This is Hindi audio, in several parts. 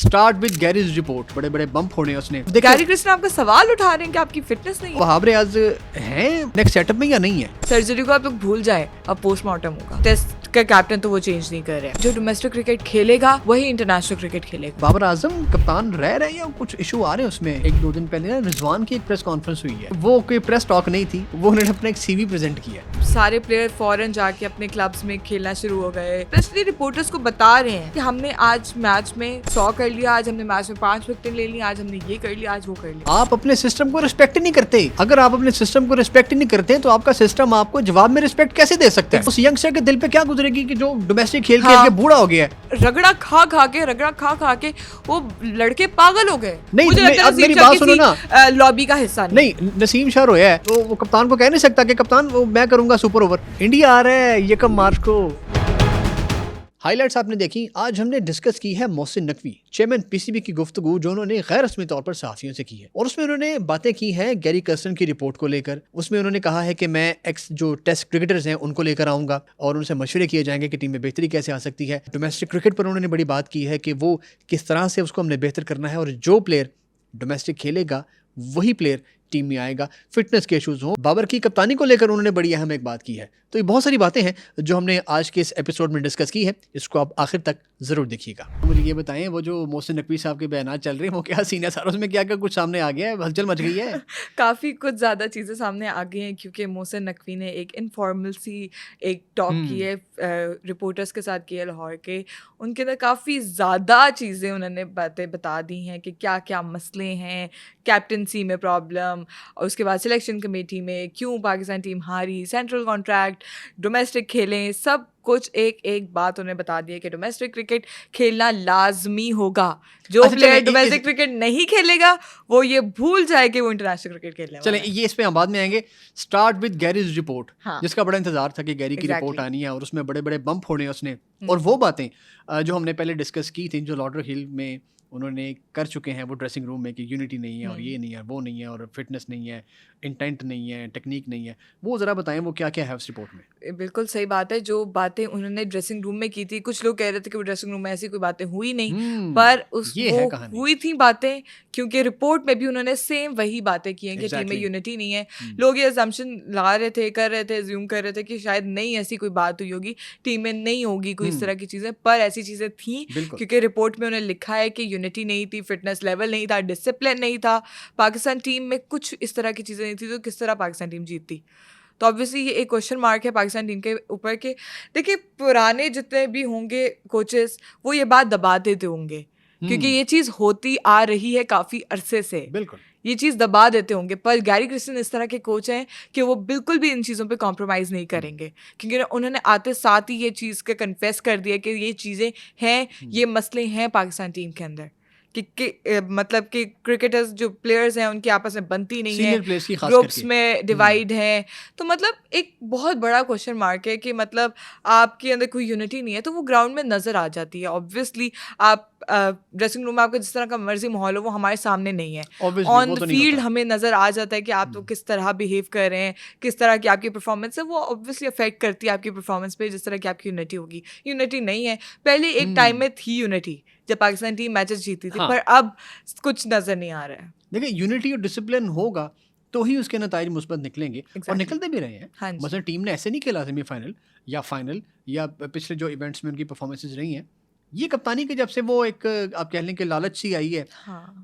Start with Gary's report. बड़े बड़े बम्प होने उसने। गैरी क्रिस्टन आपका सवाल उठा रहे हैं कि आपकी फिटनेस नहीं है। वहाब रियाज हैं नेक्स्ट सेटअप में या नहीं है? सर्जरी को आप लोग भूल जाए, अब पोस्टमार्टम होगा। टेस्ट का कैप्टन तो वो चेंज नहीं कर रहे हैं। जो डोमेस्टिक क्रिकेट खेलेगा वही इंटरनेशनल क्रिकेट खेलेगा। बाबर आजम कप्तान रह रहे हैं या कुछ इशू आ रहे हैं उसमें? एक दो दिन पहले ना रिजवान की एक प्रेस कॉन्फ्रेंस हुई है, वो कोई प्रेस टॉक नहीं थी, वो उन्होंने अपना एक सीवी प्रेजेंट किया। सारे प्लेयर फॉरेन जाके अपने क्लब्स में खेलना शुरू हो गए। स्पेशली रिपोर्टर्स को बता रहे हैं कि हमने आज मैच में 100 कर लिया, आज हमने मैच में 5 विकेटें ले ली, आज हमने ये कर लिया, आज वो कर लिया। आप अपने सिस्टम को रिस्पेक्ट नहीं करते। अगर आप अपने सिस्टम को रिस्पेक्ट नहीं करते तो आपका सिस्टम आपको जवाब में रिस्पेक्ट कैसे दे सकता है? उस यंगस्टर के दिल पे क्या गुजरेगी कि जो डोमेस्टिक खेल खेल के बूढ़ा हो गया है। रगड़ा खा खा के वो लड़के पागल हो गए। नहीं, मुझे लगता है अब मेरी नसीम शाह बात सुनो किसी लॉबी का हिस्सा नहीं, नसीम शाह रोया है तो वो कप्तान को कह नहीं सकता कि कप्तान वो मैं करूंगा सुपर ओवर। इंडिया आ रहा है ये कब मार्च को। हाइलाइट्स आपने देखी। आज हमने डिस्कस की है मोहसिन नकवी, चेयरमैन पीसीबी की गुफ्तगू जो उन्होंने गैर रस्मी तौर पर सहाफियों से की है, और उसमें उन्होंने बातें की हैं गैरी कर्स्टन की रिपोर्ट को लेकर। उसमें उन्होंने कहा है कि मैं एक्स जो टेस्ट क्रिकेटर्स हैं उनको लेकर आऊंगा और उनसे मशवरे किए जाएंगे कि टीम में बेहतरी कैसे आ सकती है। डोमेस्टिक क्रिकेट पर उन्होंने बड़ी बात की है कि वो किस तरह से उसको हमने बेहतर करना है, और जो प्लेयर डोमेस्टिक खेलेगा वही प्लेयर टीम में आएगा। फिटनेस के इश्यूज हों, बाबर की कप्तानी को लेकर उन्होंने बड़ी अहम एक बात की है। तो ये बहुत सारी बातें हैं जो हमने आज के इस एपिसोड में डिस्कस की है, इसको आप आखिर तक जरूर देखिएगा। मुझे ये बताएं, वो जो मोहसिन नकवी साहब के बयान चल रहे हैं वो क्या सीन है सारा? उसमें क्या क्या कुछ सामने आ गया है? हलचल मच गई है? काफ़ी कुछ ज़्यादा चीज़ें सामने आ गई हैं क्योंकि मोहसिन नकवी ने एक इनफॉर्मल सी एक टॉक की है रिपोर्टर्स के साथ की है लाहौर के। उनके अंदर काफ़ी ज़्यादा चीज़ें उन्होंने बातें बता दी हैं कि क्या क्या मसले हैं, कैप्टनसी में प्रॉब्लम, और उसके बाद सिलेक्शन कमेटी में क्यों पाकिस्तान टीम हारी, सेंट्रल कॉन्ट्रैक्ट, डोमेस्टिक खेलें, सब कुछ एक एक बात उन्हें बता दी है कि डोमेस्टिक क्रिकेट खेलना लाजमी होगा। जो प्लेयर डोमेस्टिक क्रिकेट नहीं खेलेगा वो ये भूल जाए कि वो इंटरनेशनल क्रिकेट खेलने वाला है। चलें, ये इस पे हम बाद में आएंगे। स्टार्ट विद गैरीज रिपोर्ट, जिसका बड़ा इंतजार था कि गैरी की रिपोर्ट आनी है और उसमें बड़े बड़े बम्प होने उसने, और वो बातें जो हमने पहले डिस्कस की थी, जो लॉर्डर हिल में उन्होंने कर चुके हैं वो ड्रेसिंग रूम में कि यूनिटी नहीं है और ये नहीं है, वो नहीं है, और फिटनेस नहीं है, इंटेंट नहीं है, टेक्निक नहीं है, वो ज़रा बताएं वो क्या क्या है उस रिपोर्ट में। बिल्कुल सही बात है। जो बातें उन्होंने ड्रेसिंग रूम में की थी, कुछ लोग कह रहे थे कि वो ड्रेसिंग रूम में ऐसी कोई बातें हुई नहीं, पर वो हुई थी बातें, क्योंकि रिपोर्ट में भी उन्होंने सेम वही बातें की हैं कि टीम में यूनिटी नहीं है। लोग ये अजम्पशन ला रहे थे, कर रहे थे, ज्यूम कर रहे थे कि शायद नहीं ऐसी कोई बात हुई होगी, टीम में नहीं होगी कोई इस तरह की चीज़ें, पर ऐसी चीज़ें थी क्योंकि रिपोर्ट में उन्होंने लिखा है कि यूनिटी नहीं थी, फिटनेस लेवल नहीं था, डिसिप्लिन नहीं था, पाकिस्तान टीम में कुछ इस तरह की चीज़ें नहीं थी, तो किस तरह पाकिस्तान टीम जीतती। तो ऑब्वियसली ये एक क्वेश्चन मार्क है पाकिस्तान टीम के ऊपर कि देखिए पुराने जितने भी होंगे कोचेस वो ये बात दबा देते होंगे क्योंकि ये चीज़ होती आ रही है काफ़ी अरसे से, बिल्कुल ये चीज़ दबा देते होंगे, पर गैरी क्रिस्टन इस तरह के कोच हैं कि वो बिल्कुल भी इन चीज़ों पे कॉम्प्रोमाइज़ नहीं करेंगे, क्योंकि उन्होंने आते साथ ही ये चीज़ का कन्फेस कर दिया कि ये चीज़ें हैं, ये मसले हैं पाकिस्तान टीम के अंदर कि मतलब कि क्रिकेटर्स जो प्लेयर्स हैं उनकी आपस में बनती नहीं है, ग्रुप्स में डिवाइड है। तो मतलब एक बहुत बड़ा क्वेश्चन मार्क है कि मतलब आपके अंदर कोई यूनिटी नहीं है, तो वो ग्राउंड में नज़र आ जाती है। ऑब्वियसली आप ड्रेसिंग रूम में आपका जिस तरह का मर्जी माहौल हो वो हमारे सामने नहीं है, ऑन द फील्ड हमें नज़र आ जाता है कि आप तो किस तरह बिहेव कर रहे हैं, किस तरह की आपकी परफॉर्मेंस है, वो ऑब्वियसली अफेक्ट करती है आपकी परफॉर्मेंस पे, जिस तरह की आपकी यूनिटी होगी। यूनिटी नहीं है, पहले एक टाइम में थी यूनिटी जब पाकिस्तान टीम मैचेस जीती थी, पर अब कुछ नज़र नहीं आ रहा है। देखिए, यूनिटी और डिसिप्लिन होगा तो ही उसके नतीजे मुस्बत निकलेंगे, और निकलते भी रहे हैं। मतलब टीम ने ऐसे नहीं खेला सेमीफाइनल या फाइनल या पिछले जो इवेंट्स में उनकी परफॉर्मेंसेज रही हैं, ये कप्तानी के जब से वो एक आप कह लें कि लालच सी आई है।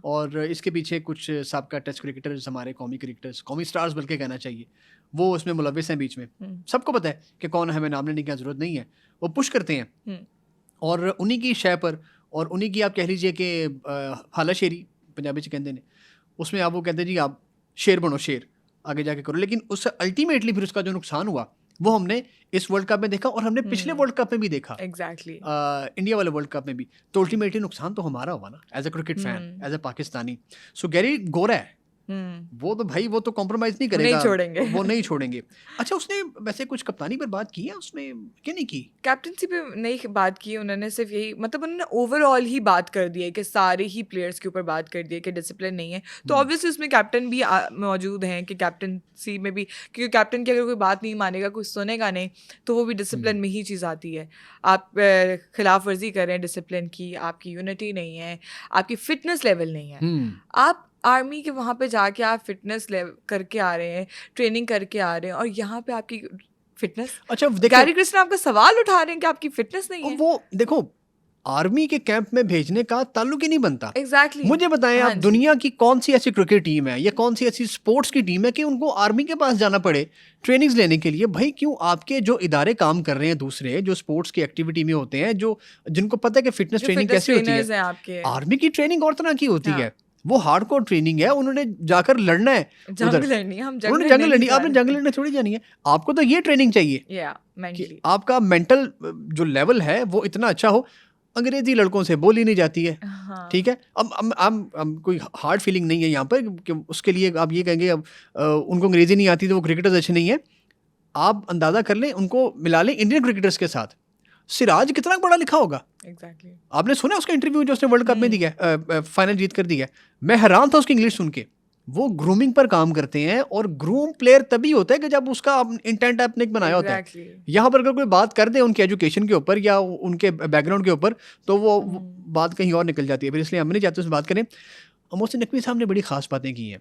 और इसके पीछे कुछ साबका टेस्ट क्रिकेटर्स, हमारे कौमी क्रिकेटर्स, कौमी स्टार्स बल्कि कहना चाहिए, वो उसमें मुलविस हैं बीच में। सबको पता है कि कौन, हमें नाम लेने की ज़रूरत नहीं है, वो पुश करते हैं और उन्हीं की शय पर और उन्हीं की आप कह लीजिए कि हाला शेरी पंजाबी से कहते हैं, उसमें आप वो कहते हैं जी आप शेर बनो, शेर आगे जाके करो, लेकिन उससे अल्टीमेटली फिर उसका जो नुकसान हुआ वो हमने इस वर्ल्ड कप में देखा और हमने पिछले वर्ल्ड कप में भी देखा। एग्जैक्टली इंडिया वाले वर्ल्ड कप में भी। तो अल्टीमेटली नुकसान तो हमारा हुआ ना, as a cricket fan, as a Pakistani. So Gary गोरा है, वो तो भाई वो तो कॉम्प्रोमाइज नहीं करेगा, नहीं छोड़ेंगे। वो नहीं छोड़ेंगे। अच्छा, उसने वैसे कुछ कप्तानी पर बात की है उसमें कि नहीं की? कैप्टनसी पे नहीं बात की उन्होंने, सिर्फ यही मतलब उन्होंने ओवरऑल ही बात कर दी है कि सारे ही प्लेयर्स के ऊपर बात कर दी है कि डिसिप्लिन नहीं है। तो ऑब्वियसली उसमें कैप्टन भी मौजूद हैं कि कैप्टनसी में भी, क्योंकि कैप्टन की अगर कोई बात नहीं मानेगा, कुछ सुनेगा नहीं, तो वो भी डिसिप्लिन में ही चीज़ आती है। आप खिलाफ वर्जी कर रहे हैं डिसिप्लिन की, आपकी यूनिटी नहीं है, आपकी फिटनेस लेवल नहीं है। आप आर्मी के वहाँ पे जाके आप फिटनेस लेवल करके आ रहे हैं, ट्रेनिंग करके आ रहे हैं, और यहाँ पे आपकी फिटनेस, अच्छा गैरी क्रिस्टन आपका सवाल उठा रहे हैं कि आपकी फिटनेस नहीं है। वो देखो, आर्मी के कैंप में भेजने का ताल्लुक ही नहीं बनता। एग्जैक्टली मुझे बताएं हाँ आप, जी। दुनिया की कौन सी ऐसी क्रिकेट टीम है या कौन सी ऐसी स्पोर्ट्स की टीम है कि उनको आर्मी के पास जाना पड़े ट्रेनिंग्स लेने के लिए? भाई क्यों? आपके जो इदारे काम कर रहे हैं दूसरे, जो स्पोर्ट्स की एक्टिविटी में होते हैं, जो जिनको पता है कि फिटनेस जो ट्रेनिंग फिटनेस कैसे होती ट्रेनर्स है, हैं आपके, आर्मी की ट्रेनिंग और तरह की होती हाँ। है। वो हार्डकोर ट्रेनिंग है, उन्होंने जाकर लड़ना है जंग उधर, लड़नी है, हम उन्होंने जंग जंग लड़नी, आपने जंग लड़ने थोड़ी जानी है। आपको तो ये ट्रेनिंग चाहिए या कि मेंटली। आपका मेंटल जो लेवल है वो इतना अच्छा हो। अंग्रेजी लड़कों से बोली नहीं जाती है, हाँ ठीक है। अब कोई हार्ड फीलिंग नहीं है यहाँ पर कि उसके लिए आप ये कहेंगे अब उनको अंग्रेजी नहीं आती तो वो क्रिकेटर्स अच्छे नहीं है। आप अंदाज़ा कर लें, उनको मिला लें इंडियन क्रिकेटर्स के साथ, सिराज कितना बड़ा लिखा होगा। एग्जैक्टली। आपने सुना उसका इंटरव्यू जो उसने वर्ल्ड कप में दिया, फाइनल जीत कर दिया? मैं हैरान था उसकी इंग्लिश सुन के। वो ग्रूमिंग पर काम करते हैं, और ग्रूम प्लेयर तभी होता है कि जब उसका इंटेंट आपने बनाया होता है। यहाँ पर अगर कोई बात कर दे उनके एजुकेशन के ऊपर या उनके बैकग्राउंड के ऊपर, तो वो बात कहीं और निकल जाती है। फिर इसलिए हम नहीं चाहते उसमें बात करें। मोहसिन नकवी साहब ने बड़ी खास बातें की हैं।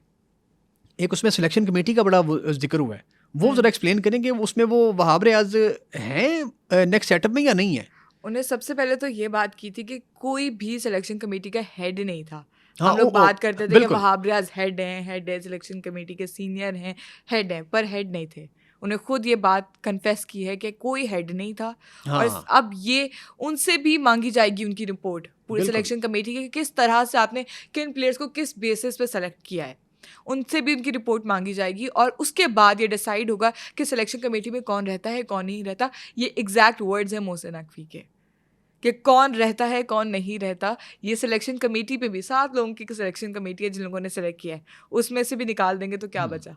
एक उसमें सिलेक्शन कमेटी का बड़ा जिक्र हुआ है, वो ज़रा एक्सप्लेन करें कि उसमें वो वहाब रियाज हैं नेक्स्ट सेटअप में या नहीं है? उन्हें सबसे पहले तो ये बात की थी कि कोई भी सिलेक्शन कमेटी का हेड नहीं था। हाँ, हम लोग बात करते थे कि बिल्कुल। वहाब रियाज हेड है, सिलेक्शन कमेटी के सीनियर हैं, हेड हैं, पर हेड नहीं थे। उन्हें खुद ये बात कन्फेस की है कि कोई हेड नहीं था। हाँ, और अब ये उनसे भी मांगी जाएगी उनकी रिपोर्ट पूरी बिल्कुल। सिलेक्शन कमेटी की, किस तरह से आपने किन प्लेयर्स को किस बेसिस पे सेलेक्ट किया है, उनसे भी उनकी रिपोर्ट मांगी जाएगी। और उसके बाद ये डिसाइड होगा कि सिलेक्शन कमेटी में कौन रहता है, कौन नहीं रहता। ये एग्जैक्ट वर्ड्स हैं मोहसिन नकवी के, कि कौन रहता है कौन नहीं रहता। ये सिलेक्शन कमेटी पे भी 7 लोगों की सिलेक्शन कमेटी है जिन लोगों ने सेलेक्ट किया है, उसमें से भी निकाल देंगे तो क्या बचा।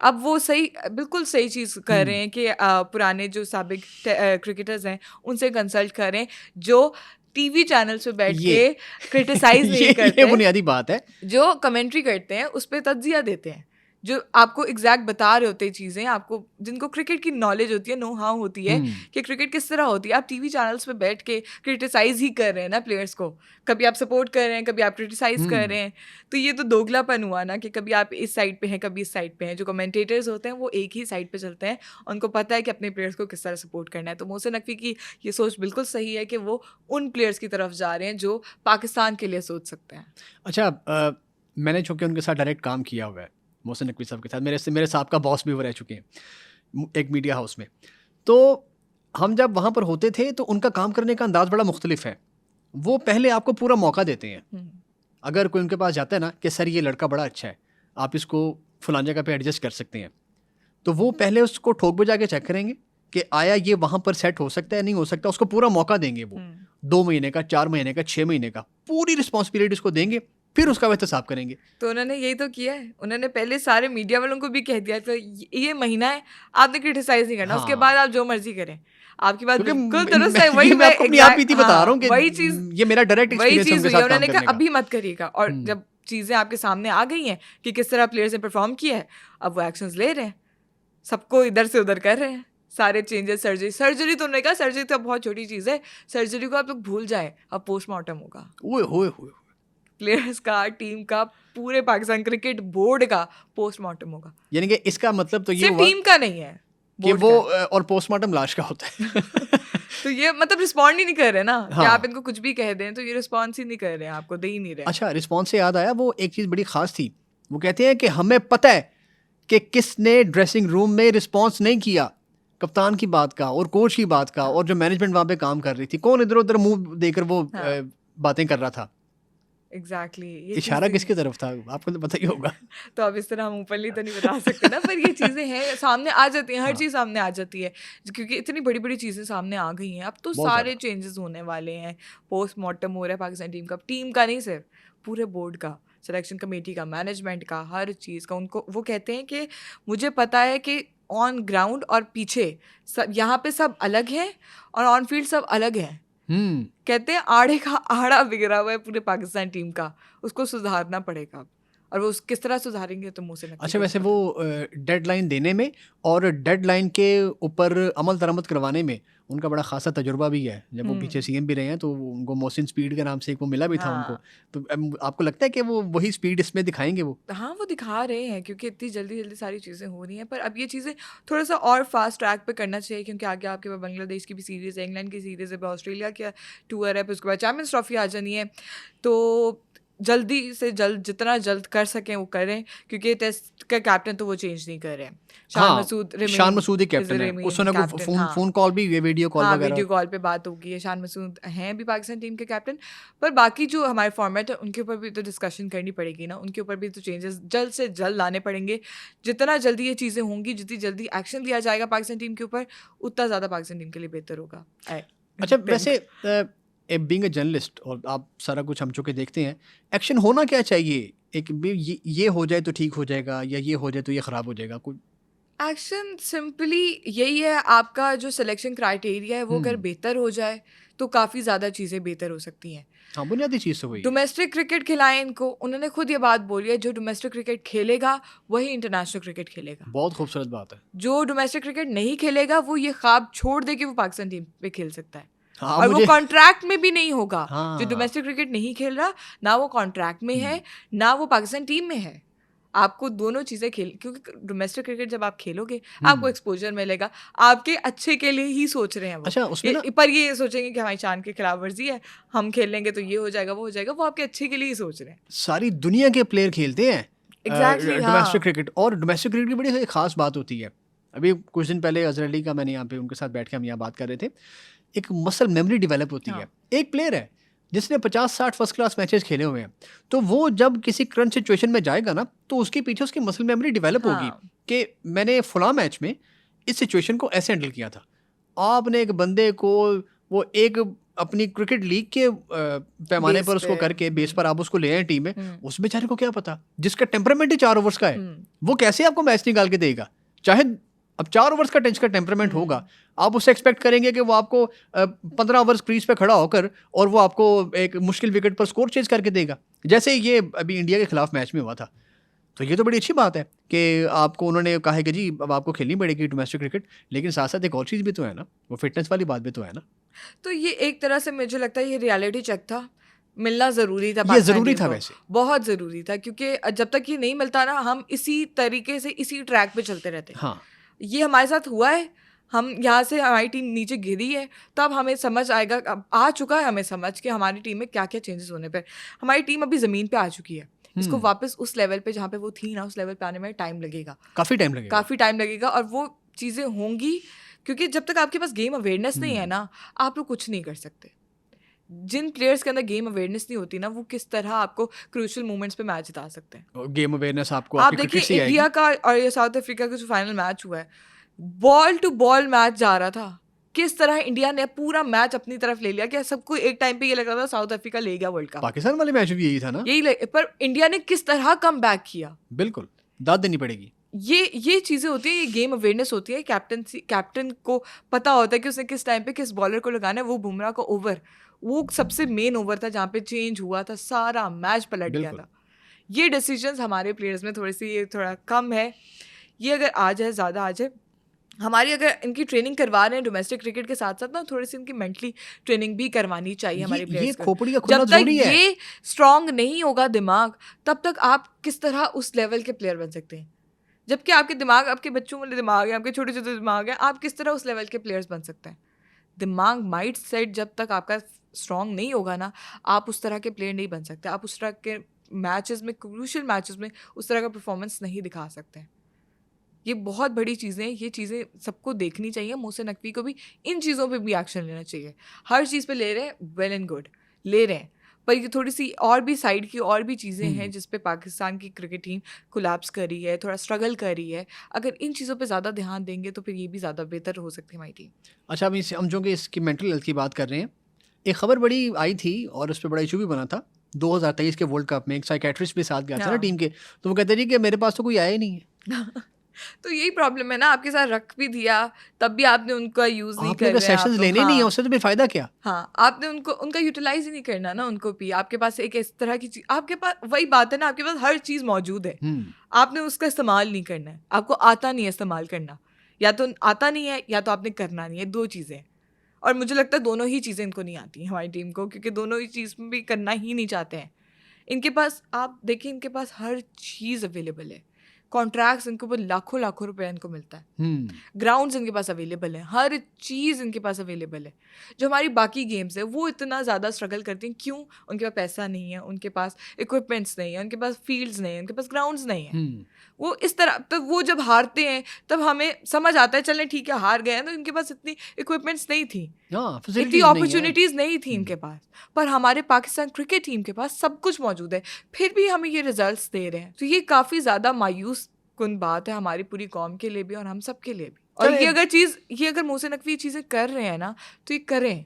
अब वो सही, बिल्कुल सही चीज़ कर रहे हैं कि पुराने जो साबिक क्रिकेटर्स हैं उनसे कंसल्ट करें, जो टीवी चैनल्स पे बैठ के क्रिटिसाइज नहीं करते, ये बुनियादी बात है। जो कमेंट्री करते हैं उस पर तज्जिया देते हैं, जो आपको एग्जैक्ट बता रहे होते हैं चीज़ें, आपको जिनको क्रिकेट की नॉलेज होती है, नो हाउ होती है कि क्रिकेट किस तरह होती है। आप टीवी चैनल्स पे बैठ के क्रिटिसाइज ही कर रहे हैं ना प्लेयर्स को, कभी आप सपोर्ट कर रहे हैं, कभी आप क्रिटिसाइज कर रहे हैं। तो ये तो दोगलापन हुआ ना, कि कभी आप इस साइड पे हैं, कभी इस साइड पे हैं। जो कमेंटेटर्स होते हैं वो एक ही साइड पे चलते हैं, उनको पता है कि अपने प्लेयर्स को किस तरह सपोर्ट करना है। तो मोहसिन नकवी की ये सोच बिल्कुल सही है कि वो उन प्लेयर्स की तरफ जा रहे हैं जो पाकिस्तान के लिए सोच सकते हैं। अच्छा, मैंने चूँकि उनके साथ डायरेक्ट काम किया हुआ है, मोहसिन नकवी साहब के साथ, मेरे साहब का बॉस भी वो रह चुके हैं एक मीडिया हाउस में। तो हम जब वहाँ पर होते थे तो उनका काम करने का अंदाज़ बड़ा मुख्तलिफ है। वो पहले आपको पूरा मौका देते हैं। अगर कोई उनके पास जाता है ना कि सर ये लड़का बड़ा अच्छा है, आप इसको फलां जगह पे एडजस्ट कर सकते हैं, तो वो पहले उसको ठोक बजा के चेक करेंगे कि आया ये वहाँ पर सेट हो सकता है, नहीं हो सकता। उसको पूरा मौका देंगे। वो 2 महीने का, 4 महीने का, 6 महीने का पूरी रिस्पॉन्सिबिलिटी उसको देंगे, फिर उसका एहतसाब करेंगे। तो उन्होंने यही तो किया है। उन्होंने पहले सारे मीडिया वालों को भी कह दिया तो ये महीना है, आपने क्रिटिसाइज नहीं करना। उसके बाद आप जो मर्जी करें। आपकी बात बिल्कुल दुरुस्त है। वही मैं आपको अपनी आप बीती बता रहा हूँ कि वही चीज, ये मेरा डायरेक्ट एक्सपीरियंस है उनके साथ काम उन्होंने करने कहा का। अभी मत करिएगा। और जब चीजें आपके सामने आ गई हैं कि किस तरह प्लेयर्स ने परफॉर्म किया है, अब वो एक्शंस ले रहे हैं, सबको इधर से उधर कर रहे हैं, सारे चेंजेस। सर्जरी तो उन्होंने कहा सर्जरी तो बहुत छोटी चीज है, सर्जरी को आप लोग भूल जाए, अब पोस्टमार्टम होगा। ओए होए होए, प्लेयर्स का, टीम का, पूरे पाकिस्तान क्रिकेट बोर्ड का पोस्टमार्टम होगा। यानी कि इसका मतलब तो ये सिर्फ हुआ टीम का नहीं है कि वो और पोस्टमार्टम लाश का होता है। तो ये मतलब रिस्पॉन्ड ही नहीं कर रहे ना। कि आप इनको कुछ भी कह दें तो ये रिस्पॉन्स ही नहीं कर रहे हैं, आपको दे ही नहीं रहे। अच्छा, रिस्पॉन्स से याद आया, वो एक चीज़ बड़ी खास थी। वो कहते हैं कि हमें पता है कि किसने ड्रेसिंग रूम में रिस्पॉन्स नहीं किया कप्तान की बात का और कोच की बात का, और जो मैनेजमेंट वहाँ पे काम कर रही थी, कौन इधर उधर मुंह देकर वो बातें कर रहा था। एग्जैक्टली। इशारा किसकी तरफ था आपको तो पता ही होगा। तो अब इस तरह हम ऊपरली तो नहीं बता सकते ना, पर ये चीज़ें हैं, सामने आ जाती हैं, हर चीज़ सामने आ जाती है, क्योंकि इतनी बड़ी बड़ी चीज़ें सामने आ गई हैं। अब तो सारे चेंजेस होने वाले हैं। पोस्टमार्टम हो रहा है पाकिस्तान टीम का नहीं, सिर्फ पूरे बोर्ड का, सिलेक्शन कमेटी का, मैनेजमेंट का, हर चीज़ का। उनको वो कहते हैं कि मुझे पता है कि ऑन ग्राउंड और पीछे सब यहाँ पे सब अलग है और ऑन फील्ड सब अलग है। कहते हैं आड़े का आड़ा बिगड़ा हुआ है पूरे पाकिस्तान टीम का, उसको सुधारना पड़ेगा। और वो किस तरह सुधारेंगे तो मुँह से अच्छा, वैसे वो डेडलाइन देने में और डेडलाइन के ऊपर अमल दरामद करवाने में उनका बड़ा खासा तजुर्बा भी है। जब वो पीछे सीएम भी रहे हैं तो उनको मोहसिन स्पीड के नाम से एक वो मिला भी था उनको। तो आपको लगता है कि वो वही स्पीड इसमें दिखाएंगे वो? हाँ, वो दिखा रहे हैं क्योंकि इतनी जल्दी जल्दी सारी चीज़ें हो रही हैं। पर अब ये चीज़ें थोड़ा सा और फास्ट ट्रैक पे करना चाहिए, क्योंकि आगे आपके पास बांग्लादेश की भी सीरीज़ है, इंग्लैंड की सीरीज़ है, ऑस्ट्रेलिया का टूर है, फिर उसके बाद चैम्पियंस ट्रॉफी आ जानी है। तो जल्दी से जल्द जितना जल्द कर सकें वो करें, क्योंकि टेस्ट का कैप्टन तो वो चेंज नहीं कर रहे हैं। शान मसूद ही कैप्टन है। उस समय फोन कॉल भी हुए, वीडियो कॉल वगैरह, वीडियो कॉल पे बात होगी है। शान मसूद हैं भी पाकिस्तान टीम के कैप्टन। पर बाकी जो हमारे फॉर्मेट है उनके ऊपर भी तो डिस्कशन करनी पड़ेगी ना, उनके ऊपर भी तो चेंजेस जल्द से जल्द लाने पड़ेंगे। जितना जल्दी ये चीज़ें होंगी, जितनी जल्दी एक्शन लिया जाएगा पाकिस्तान टीम के ऊपर, उतना ज़्यादा पाकिस्तान टीम के लिए बेहतर होगा। अच्छा, वैसे बीइंग अ जर्नलिस्ट और आप सारा कुछ हम चुके देखते हैं, एक्शन होना क्या चाहिए? एक ये हो जाए तो ठीक हो जाएगा, या ये हो जाए तो ये ख़राब हो जाएगा? कोई एक्शन सिंपली यही है, आपका जो सिलेक्शन क्राइटेरिया है वो अगर बेहतर हो जाए तो काफ़ी ज़्यादा चीज़ें बेहतर हो सकती हैं। हाँ, बुनियादी चीज़ तो वही। डोमेस्टिक क्रिकेट खिलाएं इनको, उन्होंने खुद ये बात बोली है, जो डोमेस्टिक क्रिकेट खेलेगा वही इंटरनेशनल क्रिकेट खेलेगा। बहुत खूबसूरत बात है। जो डोमेस्टिक क्रिकेट नहीं खेलेगा वो ये ख्वाब छोड़ दे कि वो पाकिस्तान टीम पे खेल सकता है। हाँ, और वो कॉन्ट्रैक्ट में भी नहीं होगा। हाँ, जो डोमेस्टिक क्रिकेट नहीं खेल रहा, ना वो कॉन्ट्रैक्ट में है, ना वो पाकिस्तान टीम में है। आपको दोनों चीज़ें क्योंकि डोमेस्टिक क्रिकेट जब आप खेलोगे आपको एक्सपोजर मिलेगा, आपके अच्छे के लिए ही सोच रहे हैं वो। अच्छा, उसमें पर ये सोचेंगे कि हमारी शान की खिलाफ वर्जी है, हम खेल लेंगे तो ये हो जाएगा, वो हो जाएगा, वो आपके अच्छे के लिए ही सोच रहे हैं। सारी दुनिया के प्लेयर खेलते हैं डोमेस्टिक क्रिकेट, और डोमेस्टिक क्रिकेट की बड़ी खास बात होती है। अभी कुछ दिन पहले अजहर अली का मैंने यहाँ पे उनके साथ बैठ के हम यहाँ बात कर रहे थे। एक मसल मेमोरी डेवलप होती है। एक प्लेयर है जिसने 50-60 फर्स्ट क्लास मैचेस खेले हुए हैं, तो वो जब किसी क्रंच सिचुएशन में जाएगा ना, तो उसके पीछे उसकी मसल मेमोरी डेवलप होगी कि मैंने फलां मैच में इस सिचुएशन को ऐसे हैंडल किया था। आपने एक बंदे को वो एक अपनी क्रिकेट लीग के पैमाने पर उसको करके बेस पर आप उसको ले आए टीम में, उस बेचारे को क्या पता जिसका टेम्परामेंट ही 4 ओवर्स का है, वो कैसे आपको मैच निकाल के देगा? चाहे अब 4 ओवर्स का टेंस का टेम्परामेंट होगा, आप उससे एक्सपेक्ट करेंगे कि वो आपको 15 ओवर्स क्रीज पे खड़ा होकर और वो आपको एक मुश्किल विकेट पर स्कोर चेंज करके देगा, जैसे ये अभी इंडिया के खिलाफ मैच में हुआ था। तो ये तो बड़ी अच्छी बात है कि आपको उन्होंने कहा है कि जी अब आपको खेलनी पड़ेगी डोमेस्टिक क्रिकेट, लेकिन साथ साथ एक और चीज़ भी तो है ना, वो फिटनेस वाली बात भी तो है ना। तो ये एक तरह से मुझे लगता है ये रियलिटी चेक था, मिलना ज़रूरी था। ये ज़रूरी था, वैसे बहुत ज़रूरी था, क्योंकि जब तक ये नहीं मिलता ना, हम इसी तरीके से इसी ट्रैक पे चलते रहते हैं। हाँ, ये हमारे साथ हुआ है, हम यहाँ से हमारी टीम नीचे गिरी है, तब हमें समझ आएगा, अब आ चुका है हमें समझ कि हमारी टीम में क्या क्या चेंजेस होने पर। हमारी टीम अभी ज़मीन पे आ चुकी है, इसको वापस उस लेवल पे जहाँ पे वो थी ना, उस लेवल पे आने में टाइम लगेगा, काफ़ी टाइम लगेगा। और वो चीज़ें होंगी, क्योंकि जब तक आपके पास गेम अवेयरनेस नहीं है ना, आप लोग कुछ नहीं कर सकते। जिन प्लेयर्स के अंदर गेम अवेयरनेस नहीं होती ना, वो किस तरह आपको क्रूशियल मोमेंट्स पे मैच जिता सकते हैं। गेम अवेयरनेस आपको आप देखिए इंडिया का और ये साउथ अफ्रीका का जो फाइनल मैच हुआ है, बॉल टू बॉल मैच जा रहा था, किस तरह इंडिया ने पूरा मैच अपनी तरफ ले लिया। क्या सबको एक टाइम पे ये लग रहा था साउथ अफ्रीका ले गया वर्ल्ड कप? पाकिस्तान वाले मैच भी यही था ना, पर इंडिया ने किस तरह कम बैक किया। बिल्कुल दाद देनी पड़ेगी। ये चीज़ें होती है, ये गेम अवेयरनेस होती है। कैप्टन को पता होता है कि उसने किस टाइम पे किस बॉलर को लगाना है। वो बुमराह का ओवर, वो सबसे मेन ओवर था जहाँ पे चेंज हुआ था, सारा मैच पलट गया था। ये डिसीजंस हमारे प्लेयर्स में थोड़ा कम है। ये अगर आ जाए, ज़्यादा आ जाए, हमारी अगर इनकी ट्रेनिंग करवा रहे हैं डोमेस्टिक क्रिकेट के साथ साथ ना, थोड़ी सी इनकी मेंटली ट्रेनिंग भी करवानी चाहिए हमारे प्लेयर्स को। जब तक ये स्ट्रांग नहीं होगा दिमाग, तब तक आप किस तरह उस लेवल के प्लेयर बन सकते हैं? जबकि आपके दिमाग, आपके बच्चों वाले दिमाग है, आपके छोटे छोटे दिमाग है, आप किस तरह उस लेवल के प्लेयर्स बन सकते हैं? दिमाग, माइंड सेट जब तक आपका स्ट्रांग नहीं होगा ना, आप उस तरह के प्लेयर नहीं बन सकते। आप उस तरह के मैचेस में, क्रूशियल मैचेस में उस तरह का परफॉर्मेंस नहीं दिखा सकते। ये बहुत बड़ी चीज़ें, ये चीज़ें सबको देखनी चाहिए। मोहसिन नकवी को भी इन चीज़ों पे भी एक्शन लेना चाहिए। हर चीज़ पे ले रहे हैं, वेल एंड गुड ले रहे हैं, पर ये थोड़ी सी और भी साइड की और भी चीज़ें हैं जिस पे पाकिस्तान की क्रिकेट टीम कोलैप्स कर रही है, थोड़ा स्ट्रगल कर रही है। अगर इन चीज़ों पे ज़्यादा ध्यान देंगे तो फिर ये भी ज़्यादा बेहतर हो सकती है हमारी टीम। अच्छा, अभी हम जो कि इसकी मेंटल हेल्थ की बात कर रहे हैं, एक खबर बड़ी आई थी और उस पर बड़ा इशू भी बना था 2023 के वर्ल्ड कप में एक साइकेट्रिस्ट भी साथ गया था ना हाँ। टीम के, तो वो कहते जी कि मेरे पास तो कोई आया ही नहीं है। तो यही प्रॉब्लम है ना, आपके साथ रख भी दिया तब भी आपने उनका यूज नहीं आपने कर अगर रहे हैं आप सेशंस लोग। लेने नहीं है हाँ उससे तो फिर फायदा क्या? हाँ, आपने उनको उनका यूटिलाइज ही नहीं करना ना, उनको भी। आपके पास एक इस तरह की चीज, आपके पास वही बात है ना, आपके पास हर चीज मौजूद है, आपने उसका इस्तेमाल नहीं करना है, आपको आता नहीं है इस्तेमाल करना, या तो आता नहीं है या तो आपने करना नहीं है, दो चीजें हैं। और मुझे लगता है दोनों ही चीजें इनको नहीं आती हैं हमारी टीम को, क्योंकि दोनों ही चीज में भी करना ही नहीं चाहते हैं। इनके पास आप देखिए, इनके पास हर चीज अवेलेबल है, कॉन्ट्रैक्ट्स इनके ऊपर लाखों लाखों रुपए इनको मिलता है, ग्राउंड्स इनके पास अवेलेबल है, हर चीज़ इनके पास अवेलेबल है। जो हमारी बाकी गेम्स है वो इतना ज़्यादा स्ट्रगल करती हैं, क्यों? उनके पास पैसा नहीं है, उनके पास इक्विपमेंट्स नहीं है, उनके पास फील्ड्स नहीं है, उनके पास ग्राउंड्स नहीं है। वो इस तरह, तो वो जब हारते हैं तब हमें समझ आता है, चलें ठीक है हार गए हैं, तो इनके पास इतनी इक्विपमेंट्स नहीं थी, इतनी अपॉर्चुनिटीज नहीं थी इनके पास। पर हमारे पाकिस्तान क्रिकेट टीम के पास सब कुछ मौजूद है, फिर भी हमें ये रिजल्ट्स दे रहे हैं। तो ये काफ़ी ज़्यादा मायूस कुन बात है हमारी पूरी कौम के लिए भी और हम सब के लिए भी। और ये अगर मोहसिन नकवी ये चीज़ें कर रहे हैं ना, तो ये करें,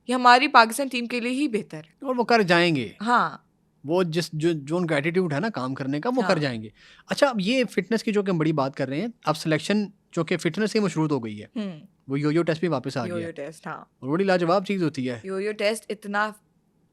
ये हमारी पाकिस्तान टीम के लिए ही बेहतर है और वो कर जाएंगे। हाँ, वो जो उनका एटीट्यूड है ना काम करने का, वो कर जाएंगे। अच्छा, अब ये फिटनेस की जो कि हम बड़ी बात कर रहे हैं, अब सिलेक्शन जो कि फिटनेस से मशरूत हो गई है, वो यो टेस्ट भी वापस आ गया है। यो टेस्ट, हाँ, और बड़ी लाजवाब चीज़ होती है। यो टेस्ट इतना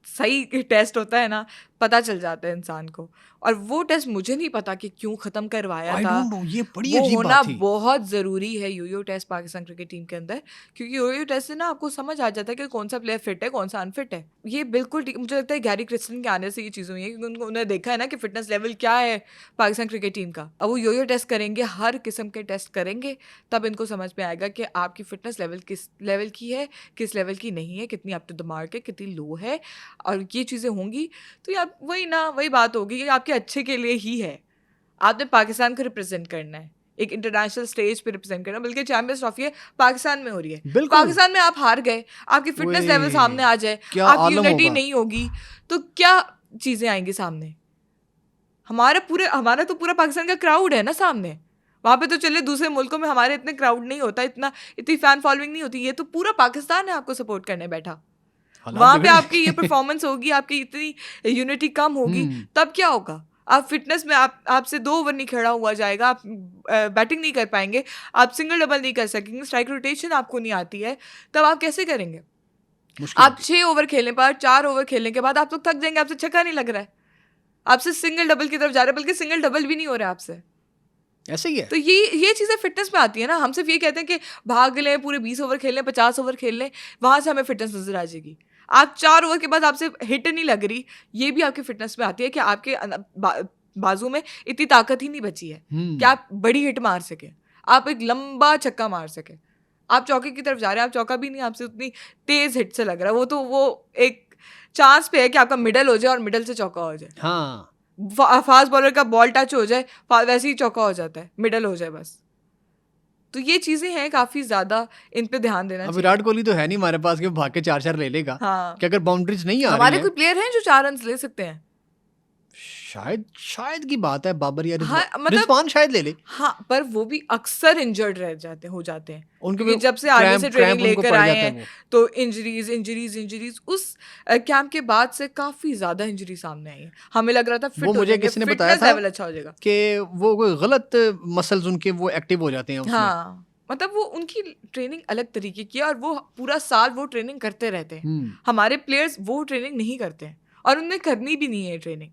सही टेस्ट होता है ना, पता चल जाता है इंसान को। और वो टेस्ट मुझे नहीं पता कि क्यों ख़त्म करवाया था। ये बड़ी वो अजीब होना बात थी। बहुत ज़रूरी है यो टेस्ट पाकिस्तान क्रिकेट टीम के अंदर, क्योंकि यो टेस्ट से ना आपको समझ आ जाता है कि कौन सा प्लेयर फिट है, कौन सा अनफिट है। ये बिल्कुल मुझे लगता है गैरी क्रिस्टन के आने से ये चीज़ हुई है, क्योंकि उन्होंने देखा है ना कि फिटनेस लेवल क्या है पाकिस्तान क्रिकेट टीम का। अब वो यो टेस्ट करेंगे, हर किस्म के टेस्ट करेंगे, तब इनको समझ में आएगा कि आपकी फिटनेस लेवल किस लेवल की है, किस लेवल की नहीं है, कितनी अप टू द मार्क है, कितनी लो है। और ये चीज़ें होंगी तो यार वही बात होगी कि आपके अच्छे के लिए ही है। आपने पाकिस्तान को रिप्रेजेंट करना है, एक इंटरनेशनल स्टेज पे रिप्रेजेंट करना, बल्कि चैंपियंस ट्रॉफी है पाकिस्तान में हो रही है। पाकिस्तान में आप हार गए, आपकी फिटनेस लेवल सामने आ जाए, आपकी यूनिटी नहीं होगी, तो क्या चीज़ें आएंगी सामने? हमारा तो पूरा पाकिस्तान का क्राउड है ना सामने। वहाँ पे तो चले दूसरे मुल्कों में हमारे इतने क्राउड नहीं होता, इतनी फैन फॉलोइंग नहीं होती, ये तो पूरा पाकिस्तान है आपको सपोर्ट करने बैठा। वहाँ पे आपकी ये परफॉर्मेंस होगी, आपकी इतनी यूनिटी कम होगी, तब क्या होगा? आप फिटनेस में आपसे 2 ओवर नहीं खेला हुआ जाएगा, आप बैटिंग नहीं कर पाएंगे, आप सिंगल डबल नहीं कर सकेंगे, स्ट्राइक रोटेशन आपको नहीं आती है, तब आप कैसे करेंगे? आप 6 ओवर खेलने पर 4 ओवर खेलने के बाद आप लोग थक जाएंगे, आपसे छक्का नहीं लग रहा है, आपसे सिंगल डबल की तरफ जा रहे हैं, बल्कि सिंगल डबल भी नहीं हो रहा है आपसे। ऐसे ही है। तो ये चीज़ें फिटनेस में आती है ना। हम सिर्फ ये कहते हैं कि भाग लें, पूरे 20 ओवर खेल लें, 50 ओवर खेल लें, वहाँ से हमें फिटनेस नजर आ जाएगी। आप 4 ओवर के बाद आपसे हिट नहीं लग रही, ये भी आपकी फिटनेस में आती है कि आपके बाजू में इतनी ताकत ही नहीं बची है कि आप बड़ी हिट मार सके, आप एक लंबा छक्का मार सके। आप चौके की तरफ जा रहे हैं, आप चौका भी नहीं आपसे उतनी तेज हिट से लग रहा है, वो एक चांस पे है कि आपका मिडल हो जाए और मिडल से चौका हो जाए। हाँ, फास्ट बॉलर का बॉल टच हो जाए, वैसे ही चौका हो जाता है, मिडल हो जाए बस। तो ये चीजें हैं, काफी ज्यादा इन पे ध्यान देना चाहिए। विराट कोहली तो है नहीं हमारे पास कि भाग के 4-4 ले लेगा। हाँ, कि अगर बाउंड्रीज नहीं आ रही हमारे कोई प्लेयर हैं जो 4 रन ले सकते हैं? शायद की बात है, बाबर या रिजवान शायद ले ले। हाँ, पर वो भी अक्सर इंजर्ड हो जाते हैं उनके जब से आर्मी से ट्रेनिंग लेकर आए हैं, तो इंजरीज उस कैंप के बाद से काफी ज्यादा इंजरी सामने आई है। हमें लग रहा था फिट मुझे किसी ने बताया था लेवल अच्छा हो जाएगा कि वो कोई गलत मसल्स उनके वो एक्टिव हो जाते हैं उसमें। हाँ, मतलब वो उनकी ट्रेनिंग अलग तरीके की है और वो पूरा साल वो ट्रेनिंग करते रहते हैं। हमारे प्लेयर्स वो ट्रेनिंग नहीं करते हैं और उन्हें करनी भी नहीं है ट्रेनिंग,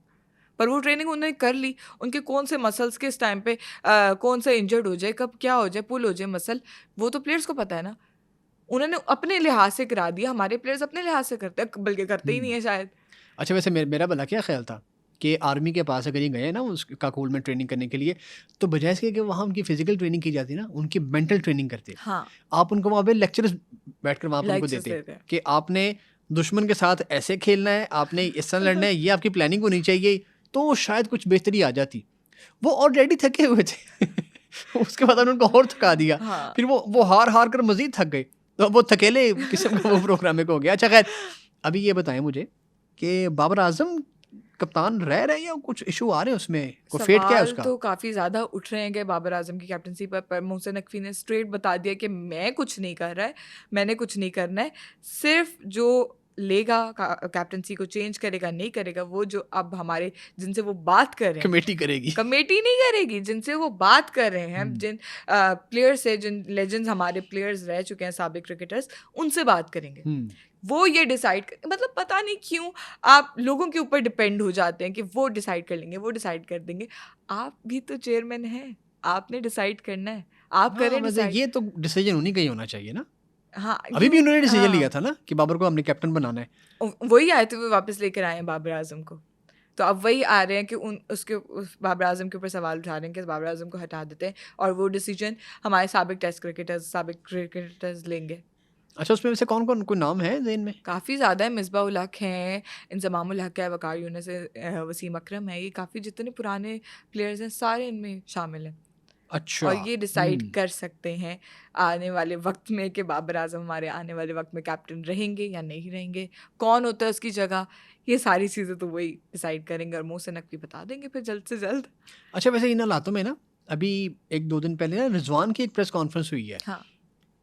पर वो ट्रेनिंग उन्होंने कर ली। उनके कौन से मसल्स किस टाइम पे कौन सा इंजर्ड हो जाए, कब क्या हो जाए, पुल हो जाए मसल, वो तो प्लेयर्स को पता है ना। उन्होंने अपने लिहाज से करा दिया, हमारे प्लेयर्स अपने लिहाज से करते हैं, बल्कि करते ही नहीं है शायद। अच्छा, वैसे मेरा भला क्या ख्याल था कि आर्मी के पास अगर ये गए ना उस काकोल में ट्रेनिंग करने के लिए, तो बजाय इसके कि वहाँ उनकी फिजिकल ट्रेनिंग की जाती ना, उनकी मेंटल ट्रेनिंग करते। हाँ, आप उनको वहाँ पे लेक्चर्स बैठकर वहाँ पर उनको देते कि आपने दुश्मन के साथ ऐसे खेलना है, आपने इस तरह लड़ना है, ये आपकी प्लानिंग होनी चाहिए, तो शायद कुछ बेहतरी आ जाती। वो ऑलरेडी थके हुए थे उसके बाद उनको और थका दिया। हाँ। फिर वो हार कर मजीद थक गए, तो वो थकेले किस्म का वो प्रोग्राम हो गया। अच्छा खैर, अभी ये बताएं मुझे कि बाबर आजम कप्तान रह रहे हैं या कुछ इशू आ रहे हैं उसमें, को फेट क्या है उसका? तो काफ़ी ज़्यादा उठ रहे हैं कि बाबर आजम की कैप्टनसी पर मोहसिन नकवी ने स्ट्रेट बता दिया कि मैं कुछ नहीं कर रहा है, मैंने कुछ नहीं करना है। सिर्फ जो लेगा, कैप्टनसी को चेंज करेगा नहीं करेगा, वो जो अब हमारे जिनसे वो बात कर रहे हैं, कमेटी करेगी, कमेटी नहीं करेगी, जिनसे वो बात कर रहे हैं, जिन प्लेयर्स है, जिन लेजेंड्स हमारे प्लेयर्स रह चुके हैं, साबिक क्रिकेटर्स, उनसे बात करेंगे। वो ये डिसाइड मतलब पता नहीं क्यों आप लोगों के ऊपर डिपेंड हो जाते हैं कि वो डिसाइड कर लेंगे, वो डिसाइड कर देंगे। आप भी तो चेयरमैन हैं, आपने डिसाइड करना है, आप करें डिसाइड। ये तो डिसीजन उन्हीं का ही होना चाहिए ना। हाँ, अभी भी उन्होंने डिसीजन लिया था ना कि बाबर को हमने कैप्टन बनाना है। वही आए थे, वो वापस लेकर आए हैं बाबर आजम को। तो अब वही आ रहे हैं कि उस बाबर आजम के ऊपर सवाल उठा रहे हैं कि बाबर आजम को हटा देते हैं और वो डिसीजन हमारे साबिक टेस्ट क्रिकेटर्स, साबिक क्रिकेटर्स लेंगे। अच्छा, उसमें वैसे कौन कौन कोई नाम है ज़हन में? काफ़ी ज़्यादा है। मिसबाह उल हक हैं, इंज़माम उल हक है, वकार यूनुस है, वसीम अकरम है। ये काफ़ी जितने पुराने प्लेयर्स हैं सारे इनमें शामिल हैं। अच्छा। और ये डिसाइड कर सकते हैं आने वाले वक्त में कि बाबर आजम हमारे आने वाले वक्त में कैप्टन रहेंगे या नहीं रहेंगे, कौन होता है उसकी जगह। ये सारी चीज़ें तो वही डिसाइड करेंगे और मोहसिन नकवी बता देंगे फिर जल्द से जल्द। अच्छा, वैसे इन हालातों में ना अभी 1-2 दिन पहले ना रिजवान की एक प्रेस कॉन्फ्रेंस हुई है। हाँ,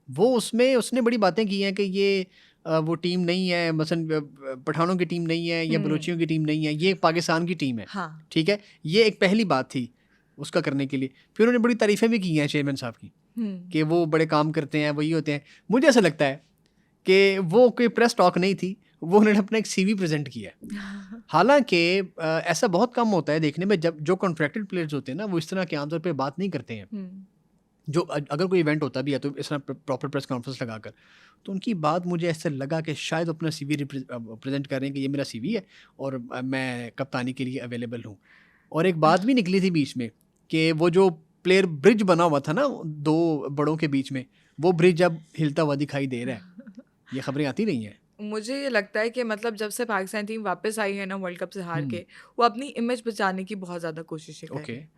वो उसमें उसने बड़ी बातें की हैं कि ये वो टीम नहीं है, मसलन पठानों की टीम नहीं है या बलोचियों की टीम नहीं है, ये पाकिस्तान की टीम है। हाँ, ठीक है, ये एक पहली बात थी उसका करने के लिए। फिर उन्होंने बड़ी तारीफ़ें भी की हैं चेयरमैन साहब की कि वो बड़े काम करते हैं, वही होते हैं। मुझे ऐसा लगता है कि वो कोई प्रेस टॉक नहीं थी, वो उन्होंने अपना एक CV प्रेजेंट किया है। हालांकि ऐसा बहुत कम होता है देखने में, जब जो कॉन्ट्रैक्टेड प्लेयर्स होते हैं ना वो इस तरह के आमतौर पे बात नहीं करते हैं। जो अगर कोई इवेंट होता भी है तो इस तरह प्रॉपर प्रेस कॉन्फ्रेंस लगाकर, तो उनकी बात मुझे ऐसे लगा कि शायद अपना CV प्रेजेंट कर रहे हैं कि ये मेरा CV है और मैं कप्तानी के लिए अवेलेबल हूँ। और एक बात भी निकली थी बीच में कि वो जो प्लेयर ब्रिज बना हुआ था ना 2 बड़ों के बीच में, वो ब्रिज अब हिलता हुआ दिखाई दे रहा है। ये खबरें आती रही हैं। मुझे ये लगता है कि मतलब जब से पाकिस्तान टीम वापस आई है ना वर्ल्ड कप से हार के, वो अपनी इमेज बचाने की बहुत ज़्यादा कोशिशें कर रही है।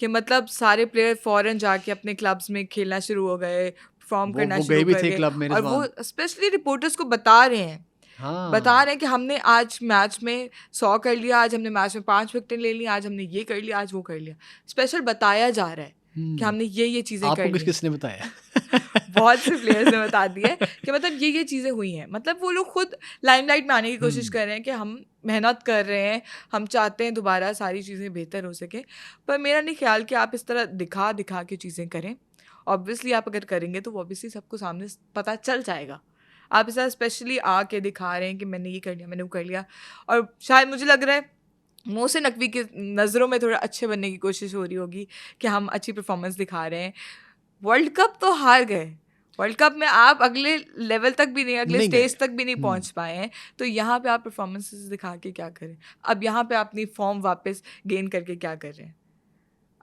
कि मतलब सारे प्लेयर फॉरेन जाके अपने क्लब्स में खेलना शुरू हो गए, परफॉर्म करना शुरू कर गए, और वो स्पेशली रिपोर्टर्स को बता रहे हैं, बता रहे हैं कि हमने आज मैच में 100 कर लिया, आज हमने मैच में 5 विकेटें ले ली, आज हमने ये कर लिया, आज वो कर लिया। स्पेशल बताया जा रहा है कि हमने ये चीज़ें कर ली। किसने बताया? बहुत से प्लेयर्स ने बता दिया है कि मतलब ये चीज़ें हुई हैं। मतलब वो लोग खुद लाइमलाइट में आने की कोशिश कर रहे हैं कि हम मेहनत कर रहे हैं, हम चाहते हैं दोबारा सारी चीज़ें बेहतर हो सके। पर मेरा नहीं ख्याल कि आप इस तरह दिखा के चीज़ें करें। ऑब्वियसली आप अगर करेंगे तो ऑब्वियसली सबको सामने पता चल जाएगा। आप इस तरह स्पेशली आके दिखा रहे हैं कि मैंने ये कर लिया, मैंने वो कर लिया, और शायद मुझे लग रहा है मोहसिन नकवी की नज़रों में थोड़ा अच्छे बनने की कोशिश हो रही होगी कि हम अच्छी परफॉर्मेंस दिखा रहे हैं। वर्ल्ड कप तो हार गए, वर्ल्ड कप में आप अगले लेवल तक भी नहीं, अगले स्टेज तक भी नहीं पहुंच पाए हैं, तो यहाँ पे आप परफॉर्मेंसेस दिखा के क्या करें? अब यहाँ पे अपनी फॉर्म वापस गेन करके क्या कर रहे हैं?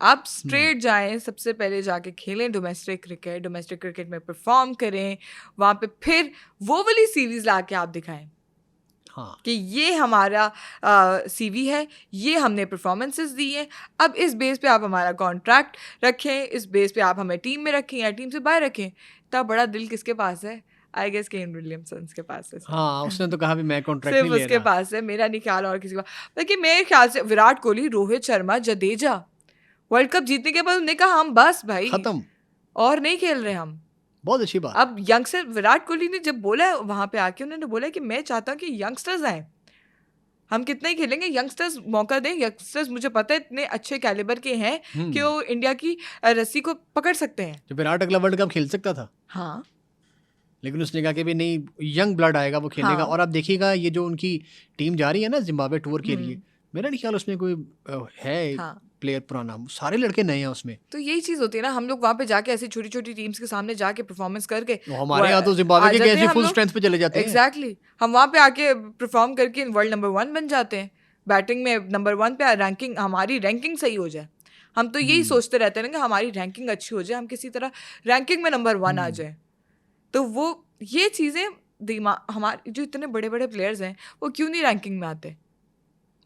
आप स्ट्रेट जाएं, सबसे पहले जाके खेलें डोमेस्टिक क्रिकेट में परफॉर्म करें, वहाँ पे फिर वो वाली सीरीज ला के आप दिखाएं। हाँ, कि ये हमारा CV है, ये हमने परफॉर्मेंसेस दी हैं, अब इस बेस पे आप हमारा कॉन्ट्रैक्ट रखें, इस बेस पे आप हमें टीम में रखें या टीम से बाहर रखें। इतना बड़ा दिल किसके पास है? आई गेस केन विलियमसन के पास है। हाँ, उसने तो कहा भी मैं कॉन्ट्रैक्ट नहीं ले रहा, सिर्फ उसके पास है, मेरा नहीं ख्याल और किसी का। लेकिन मेरे ख्याल से विराट कोहली, रोहित शर्मा, जडेजा वर्ल्ड कप जीतने के बाद उन्होंने कहा हम बस भाई खत्म, और नहीं खेल रहे हम। बहुत अच्छी बात। अब यंगस्टर विराट कोहली ने जब बोला है वहाँ पे आके, उन्होंने बोला कि मैं चाहता हूँ कि यंगस्टर्स आए, हम कितना ही खेलेंगे, यंगस्टर्स मौका दें। यंगस्टर्स मुझे पता है इतने अच्छे कैलिबर के हैं कि वो इंडिया की रस्सी को पकड़ सकते हैं। तो विराट अगला वर्ल्ड कप खेल सकता था। हाँ, लेकिन उसने कहा कि भी नहीं, यंग ब्लड आएगा वो खेलेगा। और आप देखिएगा ये जो उनकी टीम जा रही है ना जिम्बाब्वे टूर के लिए, मेरा नहीं ख्याल उसमें कोई है प्लेयर पुराना, सारे लड़के नए हैं उसमें। तो यही चीज होती है ना, हम लोग वहाँ पे जाके ऐसी छोटी छोटी टीम्स के सामने जाके परफॉर्मेंस करके, हमारे यहाँ तो जिम्बाब्वे के ऐसे फुल स्ट्रेंथ पे चले जाते हैं। एग्जैक्टली, हम वहाँ पे आके परफॉर्म करके वर्ल्ड नंबर 1 बन जाते हैं, बैटिंग में नंबर 1 पे, रैंकिंग, हमारी रैंकिंग सही हो जाए। हम तो यही सोचते रहते हैं ना कि हमारी रैंकिंग अच्छी हो जाए, हम किसी तरह रैंकिंग में नंबर 1 आ जाए। तो वो ये चीज़ें दिमाग, हमारे जो इतने बड़े बड़े प्लेयर्स हैं वो क्यों नहीं रैंकिंग में आते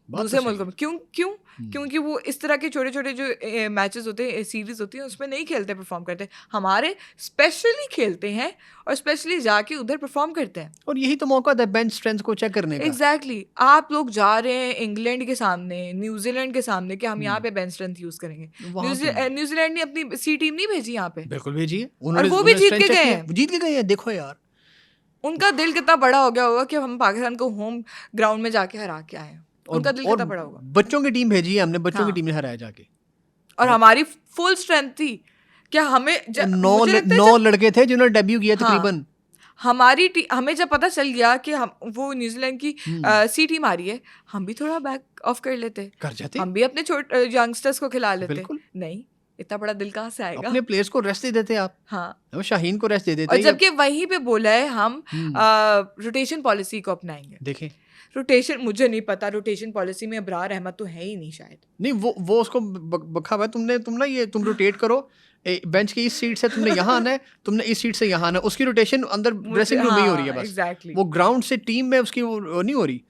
दूसरे मुल्कों में? क्योंकि वो इस तरह के छोटे छोटे जो मैचेस होते हैं, सीरीज होती है, उसमें नहीं खेलते, परफॉर्म करते। हमारे स्पेशली खेलते हैं और स्पेशली जाके उधर परफॉर्म करते हैं। और यही तो मौका था बेंच स्ट्रेंथ को चेक करने का। एग्जैक्टली, आप लोग जा रहे हैं इंग्लैंड के सामने, न्यूजीलैंड के सामने कि हम यहाँ पे बेंच स्ट्रेंथ यूज करेंगे। न्यूजीलैंड ने अपनी C टीम नहीं भेजी यहाँ पे, बिल्कुल भेजी है, और वो भी जीत के गए हैं। जीत के गए हैं, देखो यार, उनका दिल कितना बड़ा हो गया होगा कि हम पाकिस्तान को होम ग्राउंड में जाके हरा के आए हैं। उनका दिल कितना बड़ा होगा। बच्चों की टीम भेजी है हमने, बच्चों की हाँ। टीम ने हराया जाके, और हमारी फुल स्ट्रेंथ थी। क्या हमें मुझे लगता है 9 लड़के थे जिन्होंने डेब्यू किया हाँ, तकरीबन। हमें जब पता चल गया कि हम वो न्यूजीलैंड की सी टीम आ रही है, हम भी थोड़ा बैक ऑफ कर लेते, कर जाते हम भी अपने छोटे यंगस्टर्स को खिला लेते। बिल्कुल। नहीं, इतना बड़ा दिल कहाँ से आएगा। अपने प्लेयर्स को रेस्ट दे देते आप। हाँ, शाहीन को रेस्ट दे देते। और जबकि वहीं पे बोला है हम रोटेशन पॉलिसी को अपनाएंगे। देखें, रोटेशन मुझे नहीं पता, रोटेशन पॉलिसी में अब्रार अहमद तो है ही नहीं शायद। नहीं वो उसको बखा हुआ है, तुम ना ये तुम रोटेट करो, बेंच की इस सीट से तुमने यहाँ आना है, तुमने इस सीट से यहाँ आना है। उसकी रोटेशन अंदर ड्रेसिंग रूम में ही हो रही है बस। एग्जैक्टली। वो ग्राउंड से टीम में उसकी वो नहीं हो रही।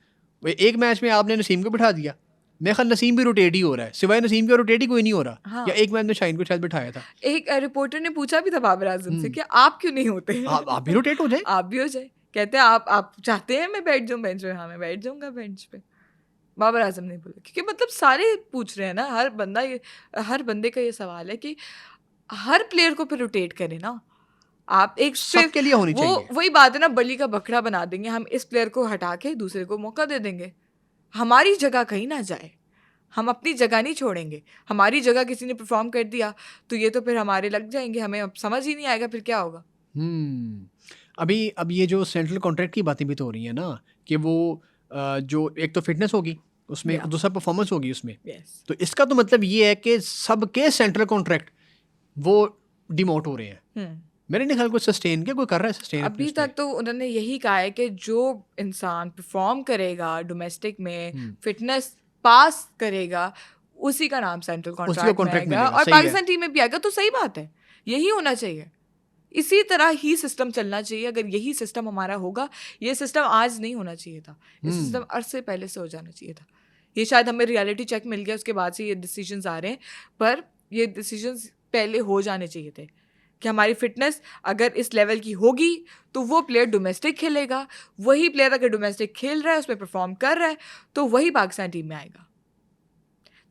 वो एक मैच में आपने नसीम को बिठा दिया, मेरे ख्याल नसीम भी रोटेट ही हो रहा है, सिवाय नसीम के रोटेट ही कोई नहीं हो रहा। हाँ। या एक मैच में शाहीन को शायद बिठाया था। एक रिपोर्टर ने पूछा भी था बाबर आजम से कि आप क्यों नहीं होते? आप भी रोटेट हो जाए। आप भी हो जाए। कहते हैं आप चाहते हैं मैं बैठ जाऊं बेंच पे? हाँ, मैं बैठ जाऊंगा बेंच पे। बाबर आजम ने बोला, क्योंकि मतलब सारे पूछ रहे हैं ना, हर बंदे का ये सवाल है कि हर प्लेयर को फिर रोटेट करें ना आप। एक सबके लिए होनी चाहिए। वही बात है ना, बलि का बकरा बना देंगे हम, इस प्लेयर को हटा के दूसरे को मौका दे देंगे। हमारी जगह कहीं ना जाए, हम अपनी जगह नहीं छोड़ेंगे। हमारी जगह किसी ने परफॉर्म कर दिया तो ये तो फिर हमारे लग जाएंगे, हमें अब समझ ही नहीं आएगा फिर क्या होगा। अब ये जो सेंट्रल कॉन्ट्रैक्ट की बातें भी तो हो रही है ना, कि वो जो एक तो फिटनेस होगी उसमें, दूसरा परफॉर्मेंस होगी उसमें। तो इसका तो मतलब ये है कि सबके सेंट्रल कॉन्ट्रैक्ट वो डिमोट हो रहे हैं। मेरे नहीं ख्याल कोई सस्टेन क्या कोई कर रहा है सस्टेन अभी तक तो उन्होंने यही कहा है कि जो इंसान परफॉर्म करेगा डोमेस्टिक में, फिटनेस पास करेगा, उसी का नाम सेंट्रल कॉन्ट्रैक्ट में आएगा और पाकिस्तान टीम में भी आएगा। तो सही बात है, यही होना चाहिए, इसी तरह ही सिस्टम चलना चाहिए। अगर यही सिस्टम हमारा होगा, ये सिस्टम आज नहीं होना चाहिए था, ये सिस्टम अरसे पहले से हो जाना चाहिए था। ये शायद हमें रियलिटी चेक मिल गया, उसके बाद से ये डिसीजंस आ रहे हैं, पर ये डिसीजंस पहले हो जाने चाहिए थे कि हमारी फिटनेस अगर इस लेवल की होगी तो वो प्लेयर डोमेस्टिक खेलेगा, वही प्लेयर अगर डोमेस्टिक खेल रहा है, उसमें परफॉर्म कर रहा है, तो वही पाकिस्तान टीम में आएगा।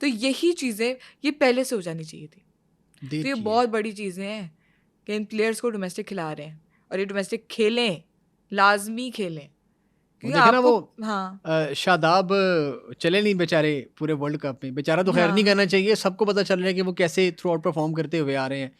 तो यही चीज़ें ये पहले से हो जानी चाहिए थी। तो ये बहुत बड़ी चीज़ें हैं कि इन प्लेयर्स को डोमेस्टिक खिला रहे हैं, और ये डोमेस्टिक खेलें, लाजमी खेलें। देखा ना वो शादाब चले नहीं बेचारे पूरे वर्ल्ड कप में, बेचारा तो खैर नहीं करना चाहिए, सबको पता चल रहा है कि वो कैसे थ्रू आउट परफॉर्म करते हुए आ रहे हैं।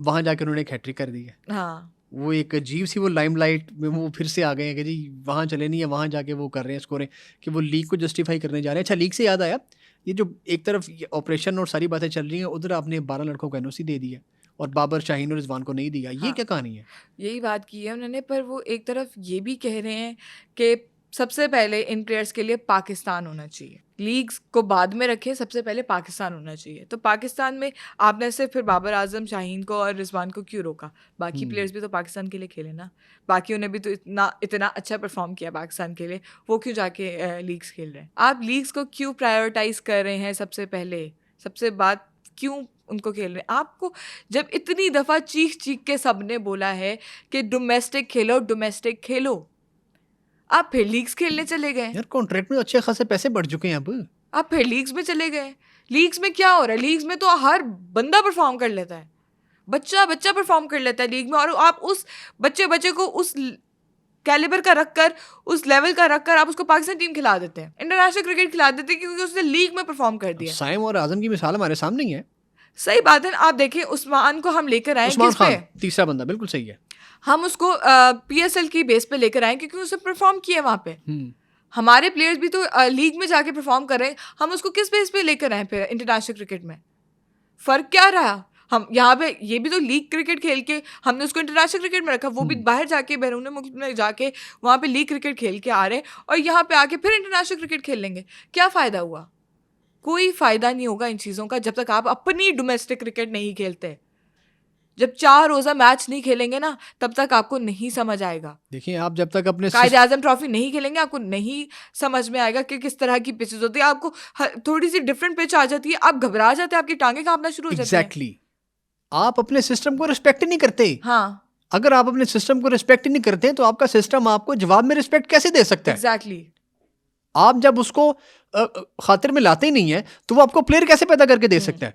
वहाँ जाकर उन्होंने हैट्रिक कर दी है। हाँ, वो एक अजीब सी वो लाइमलाइट में वो फिर से आ गए हैं कि जी वहाँ चले नहीं है, वहाँ जाके वो कर रहे हैं स्कोरें, कि वो लीग को जस्टिफाई करने जा रहे हैं। अच्छा, लीग से याद आया, ये जो एक तरफ ऑपरेशन और सारी बातें चल रही हैं, उधर आपने 12 लड़कों को एनओसी दे दी है और बाबर, शाहीन और रिजवान को नहीं दिया। ये क्या कहानी है? यही बात की है उन्होंने, पर वो एक तरफ ये भी कह रहे हैं कि सबसे पहले इन प्लेयर्स के लिए पाकिस्तान होना चाहिए, लीग्स को बाद में रखें, सबसे पहले पाकिस्तान होना चाहिए। तो पाकिस्तान में आपने सिर्फ फिर बाबर आजम, शाहीन को और रिजवान को क्यों रोका? बाकी प्लेयर्स भी तो पाकिस्तान के लिए खेले ना, बाकी उन्हें भी तो इतना अच्छा परफॉर्म किया पाकिस्तान के लिए, वो क्यों जाके लीग्स खेल रहे हैं? आप लीग्स को क्यों प्रायोरिटाइज कर रहे हैं सबसे पहले? सबसे बात क्यों उनको खेल रहे हैं? आपको जब इतनी दफ़ा चीख चीख के सबने बोला है कि डोमेस्टिक खेलो, डोमेस्टिक खेलो, आप फिर लीग्स खेलने चले गए। यार कॉन्ट्रैक्ट में अच्छे खासे पैसे बढ़ चुके हैं, अब आप फिर लीग्स में चले गए। लीग्स में क्या हो रहा है? लीग्स में तो हर बंदा परफॉर्म कर लेता है, बच्चा परफॉर्म कर लेता है लीग में, और आप उस बच्चे को उस कैलिबर का रखकर, उस लेवल का रखकर आप उसको पाकिस्तान टीम खिला देते हैं, इंटरनेशनल क्रिकेट खिला देते हैं, क्योंकि उसने लीग में परफॉर्म कर दिया। साइम और आजम की मिसाल हमारे सामने ही है। सही बात है। आप देखें उस्मान को हम लेकर आए, उस्मान खान तीसरा बंदा, बिल्कुल सही है। हम उसको PSL की बेस पे लेकर आए क्योंकि उसने परफॉर्म किया वहाँ पे। हमारे प्लेयर्स भी तो लीग में जाके परफॉर्म कर रहे हैं, हम उसको किस बेस पे लेकर आए फिर इंटरनेशनल क्रिकेट में? फ़र्क क्या रहा? हम यहाँ पे ये भी तो लीग क्रिकेट खेल के हमने उसको इंटरनेशनल क्रिकेट में रखा, वो भी बाहर जाके बैरून मुल्क में जाके वहाँ पे लीग क्रिकेट खेल के आ रहे हैं, और यहाँ पे आके फिर इंटरनेशनल क्रिकेट खेल लेंगे। क्या फ़ायदा हुआ? कोई फ़ायदा नहीं होगा इन चीज़ों का जब तक आप अपनी डोमेस्टिक क्रिकेट नहीं खेलते। जब 4 रोज़ा मैच नहीं खेलेंगे ना, तब तक आपको नहीं समझ आएगा। देखिए, आप जब तक अपने कायदे आजम ट्रॉफी नहीं खेलेंगे, आपको नहीं समझ में आएगा कि किस तरह की पिचेस होती है। आपको थोड़ी सी डिफरेंट पिच आ जाती है, आप घबरा जाते हैं, आपकी टांगे कांपना शुरू हो जाती हैं। एग्जैक्टली, आप अपने सिस्टम को रिस्पेक्ट नहीं करते। हाँ, अगर आप अपने सिस्टम को रिस्पेक्ट नहीं करते हैं तो आपका सिस्टम आपको जवाब में रिस्पेक्ट कैसे दे सकता है? एग्जैक्टली। आप जब उसको खातिर में लाते ही नहीं है तो वो आपको प्लेयर कैसे पैदा करके दे सकता है?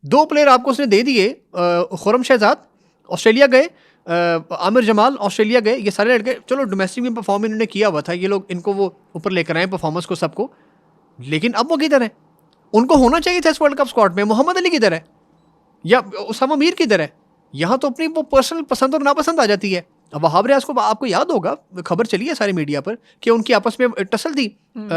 2 प्लेयर आपको उसने दे दिए, खुरम शहजाद ऑस्ट्रेलिया गए, आमिर जमाल ऑस्ट्रेलिया गए, ये सारे लड़के चलो डोमेस्टिक में परफॉर्म इन्होंने किया हुआ था, ये लोग इनको वो ऊपर लेकर आए परफॉर्मेंस को सबको, लेकिन अब वो किधर है? उनको होना चाहिए था इस वर्ल्ड कप स्क्वाड में। मोहम्मद अली किधर है या उसामा मीर किधर है? यहाँ तो अपनी वो पर्सनल पसंद और नापसंद आ जाती है। अब वहाब रियाज को आपको याद होगा, खबर चली है सारी मीडिया पर कि उनकी आपस में टसल थी